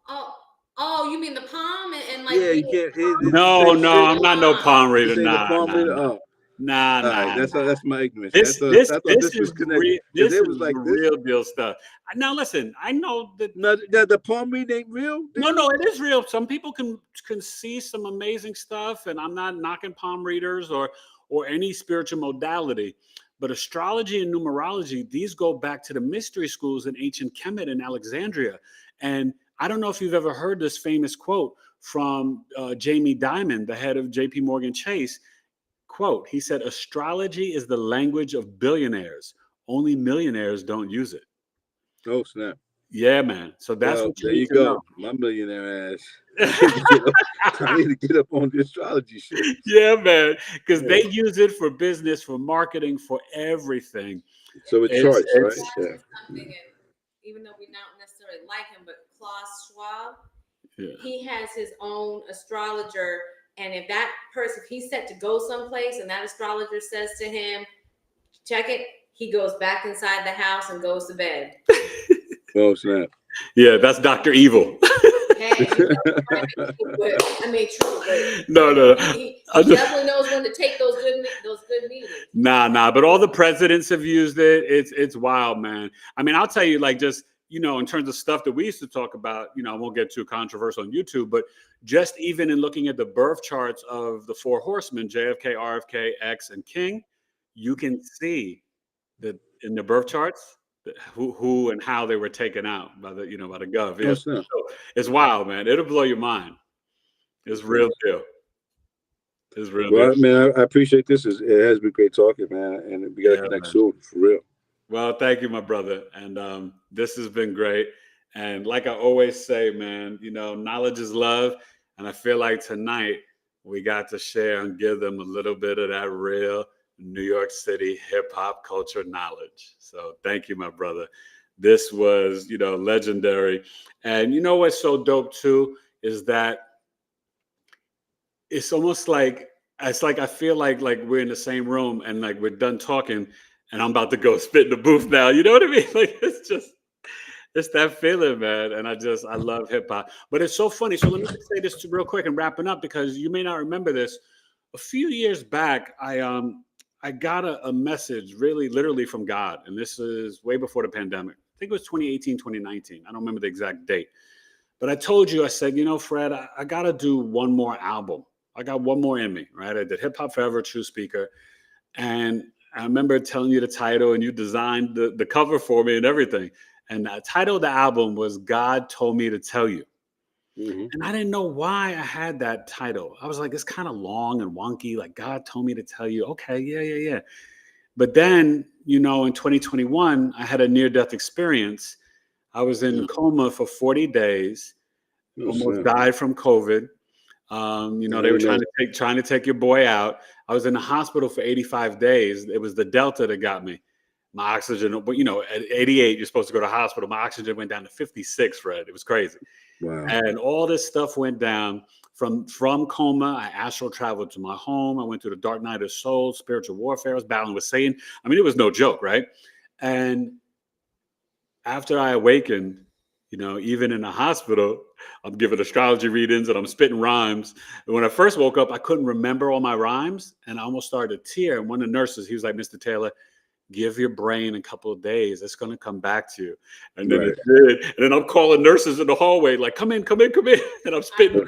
you mean the palm and like? Yeah, you can't. No, I'm not no palm reader. This ain't the palm reader. Nah. That's my ignorance. This this is was connected. this it is was like real deal stuff. Now, listen, I know that the palm read ain't real. No, it is real. Some people can see some amazing stuff, and I'm not knocking palm readers or any spiritual modality. But astrology and numerology, these go back to the mystery schools in ancient Kemet and Alexandria. And I don't know if you've ever heard this famous quote from Jamie Dimon, the head of JP Morgan Chase. Quote, he said, astrology is the language of billionaires. Only millionaires don't use it. Oh, snap. Yeah, man. So that's Well, what you there need you to know. go. My millionaire ass. I need to get up on the astrology shit. Yeah, man. Because Yeah. they use it for business, for marketing, for everything. So it It's charts, right? Watching Yeah. something, and even though we don't necessarily like him, but Klaus Schwab, Yeah. he has his own astrologer, and if that person, if he's set to go someplace, and that astrologer says to him, "Check it," he goes back inside the house and goes to bed. Oh snap. Yeah, that's Dr. Evil. Hey, you know, I mean, true, but No. he definitely knows when to take those good meetings. Nah. But all the presidents have used it. It's wild, man. I mean, I'll tell you, like, just, you know, in terms of stuff that we used to talk about, you know, I won't get too controversial on YouTube, but just even in looking at the birth charts of the four horsemen, JFK, RFK, X, and King, you can see that in the birth charts who and how they were taken out by the, you know, by the gov. Oh Yes, snap. so it's wild, man. It'll blow your mind. It's real deal. It's real deal. Well, man, I appreciate this. It has been great talking, man, and we gotta connect man. soon for real. Well, thank you, my brother. And this has been great. And like I always say, man, you know, knowledge is love. And I feel like tonight we got to share and give them a little bit of that real New York City hip hop culture knowledge. So thank you, my brother. This was, you know, legendary. And you know what's so dope too is that it's almost like I feel like we're in the same room and like we're done talking and I'm about to go spit in the booth now. You know what I mean? Like it's that feeling, man. And I love hip hop. But it's so funny. So let me just say this real quick and wrapping up because you may not remember this. A few years back, I got a message really literally from God. And this is way before the pandemic. I think it was 2018, 2019. I don't remember the exact date. But I told you, I said, you know, Fred, I got to do one more album. I got one more in me, right? I did HipHop Forever, True Speaker. And I remember telling you the title and you designed the cover for me and everything. And the title of the album was God Told Me to Tell You. Mm-hmm. And I didn't know why I had that title. I was like, it's kind of long and wonky. Like, God told me to tell you. Okay, yeah. But then, you know, in 2021, I had a near-death experience. I was in a coma for 40 days, Oh almost snap. died from COVID. You know, they were trying to take your boy out. I was in the hospital for 85 days. It was the Delta that got me. My oxygen, but you know, at 88, you're supposed to go to the hospital. My oxygen went down to 56, Fred. It was crazy. Wow. And all this stuff went down from coma. I astral traveled to my home. I went through the dark night of soul, spiritual warfare. I was battling with Satan. I mean, it was no joke, right? And after I awakened, you know, even in the hospital, I'm giving astrology readings and I'm spitting rhymes. And when I first woke up, I couldn't remember all my rhymes and I almost started to tear. And one of the nurses, he was like, Mr. Taylor, give your brain a couple of days. It's going to come back to you. And then it did. And then I'm calling nurses in the hallway, like, come in. And I'm spitting,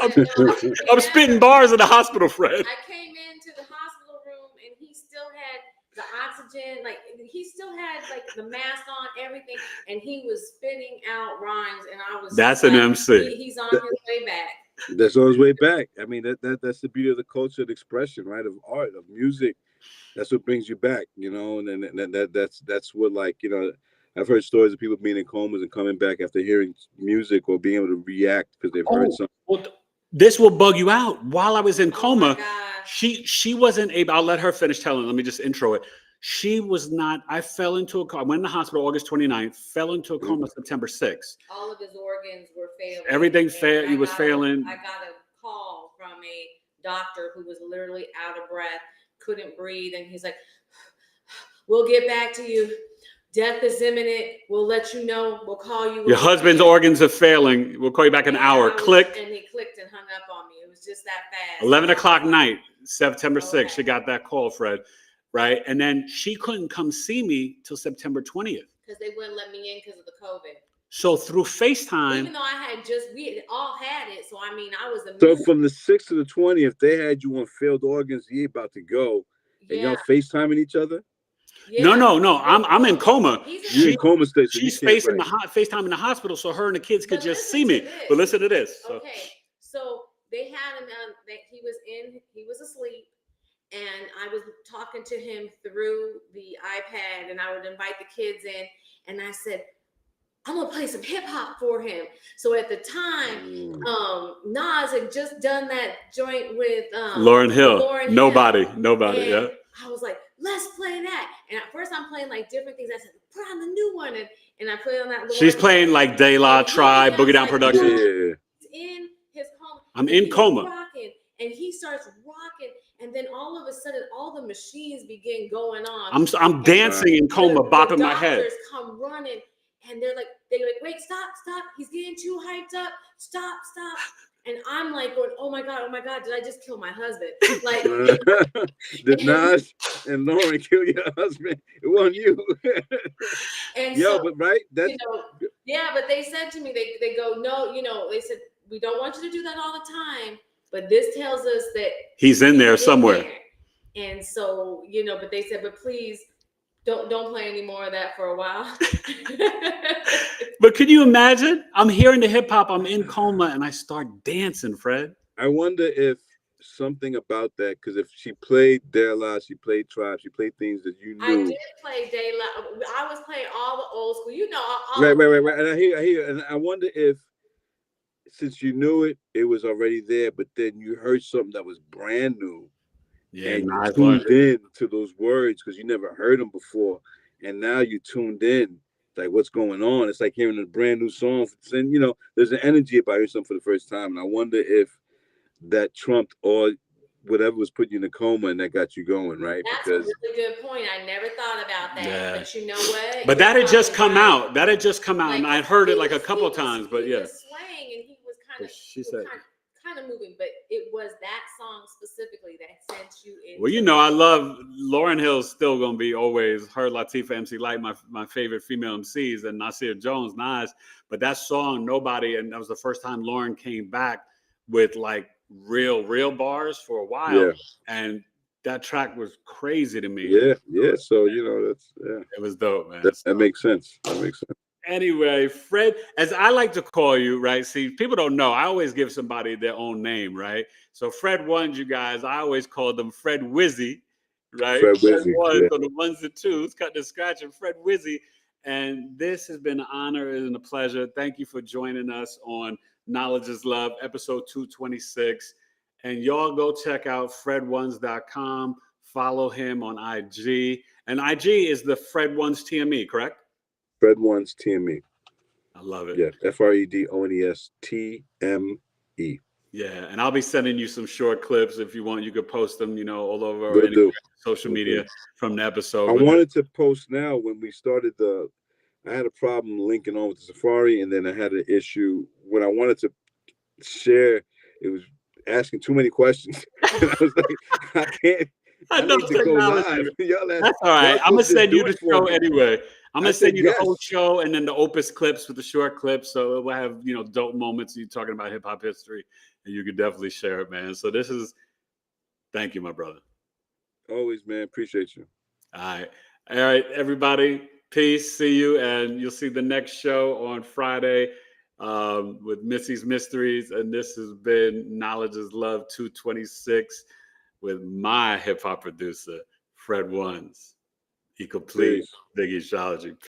I'm spitting bars in the hospital, Fred. I came into the hospital room and he still had the oxygen, like he still had like the mask on, everything, and he was spitting out rhymes, and I was. That's an MC. He's on his way back. That's on his way back. I mean, that's the beauty of the culture, the expression, right? Of art, of music. That's what brings you back, you know. And then that's what, like, you know, I've heard stories of people being in comas and coming back after hearing music or being able to react because they've heard something. Well, this will bug you out. While I was in coma, she wasn't able. I'll let her finish telling. Let me just intro it. She was not. I fell into a coma. I went in the hospital August 29th, fell into a coma September 6th. All of his organs were failing. Everything failed. He was failing. I got a call from a doctor who was literally out of breath, couldn't breathe, and he's like, "We'll get back to you. Death is imminent. We'll let you know. We'll call you. Your husband's organs are failing. We'll call you back in an hour." Click. And he clicked and hung up on me. It was just that fast. 11 o'clock night, September 6th. She got that call, Fred. Right. And then she couldn't come see me till September 20th. Because they wouldn't let me in because of the COVID. So through FaceTime. Even though we had all had it. So, I mean, I was So from the 6th to the 20th, they had you on failed organs. You about to go. And y'all FaceTiming each other? Yeah. No. I'm in coma. You're in coma state. So she's facing FaceTime in the hospital so her and the kids could just see me. But listen to this. Okay. So they had him he was asleep. And I was talking to him through the iPad and I would invite the kids in. And I said, I'm gonna play some hip hop for him. So at the time, Nas had just done that joint with Lauryn Hill. Nobody. And Yeah. I was like, let's play that. And at first I'm playing like different things. I said, put on the new one, and I put it on that. She's playing like De La Tribe, Boogie Down Production. Yeah. In his coma. I'm in coma. Rocking, and he starts rocking, and then all of a sudden, all the machines begin going on. I'm dancing in coma, bopping my head. The doctors come running, and they're like, wait, stop, he's getting too hyped up, stop. And I'm like going, oh my God, did I just kill my husband? Like, did Nas and Lauren kill your husband? It wasn't you. And yo, so, but right, that's yeah, but they said to me, they go, no, they said, we don't want you to do that all the time, but this tells us that he's in there somewhere. And so, but they said, but please don't play any more of that for a while. But can you imagine? I'm hearing the hip hop, I'm in coma, and I start dancing, Fred. I wonder if something about that, because if she played De La, she played Tribe, she played things that you knew. I did play De La. I was playing all the old school, Right. And I hear, and I wonder if, since you knew it, it was already there, but then you heard something that was brand new. Yeah, and you tuned in to those words because you never heard them before, and now you tuned in. Like, what's going on? It's like hearing a brand new song. And there's an energy about hearing something for the first time. And I wonder if that trumped or whatever was putting you in a coma and that got you going, right? That's a really good point. I never thought about that. Yeah. But you know what? But that had just come out. That had just come out, and I'd heard it like a couple times. But yeah, he was swaying and he was kind of moving, but it was that song specifically that sent you into. Well, I love Lauryn Hill's still gonna be always her, Latifah, MC Light, my favorite female MCs, and Nasir Jones, Nas. But that song, Nobody, and that was the first time Lauryn came back with like real bars for a while. Yeah. And that track was crazy to me. Yeah. So that's it was dope, man. That makes sense. Anyway, Fred, as I like to call you, right? See, people don't know. I always give somebody their own name, right? So Fred Ones, you guys, I always call them Fred Wizzy, right? Fred Wizzy. So the ones and twos, cut the scratch, and Fred Wizzy. And this has been an honor and a pleasure. Thank you for joining us on Knowledge is Love, episode 226. And y'all go check out FredOnes.com. Follow him on IG. And IG is the Fred Ones TME, correct? Fred Ones TME. I love it. Yeah, FredOnes TME. Yeah, and I'll be sending you some short clips if you want. You could post them, all over social media from the episode. I wanted to post now when we started I had a problem linking on with the Safari, and then I had an issue when I wanted to share. It was asking too many questions. And I was like, I can't. I need to go live. That's all right. I'm gonna send you the show anyway. I'm gonna send you the whole show and then the Opus clips with the short clips. So we'll have dope moments. You talking about hip hop history, and you could definitely share it, man. So thank you, my brother. Always, man. Appreciate you. All right, everybody. Peace. See you, and you'll see the next show on Friday with Missy's Mysteries. And this has been Knowledge is Love 226 with my hip hop producer, Fred Ones. He complete BigEAstrology.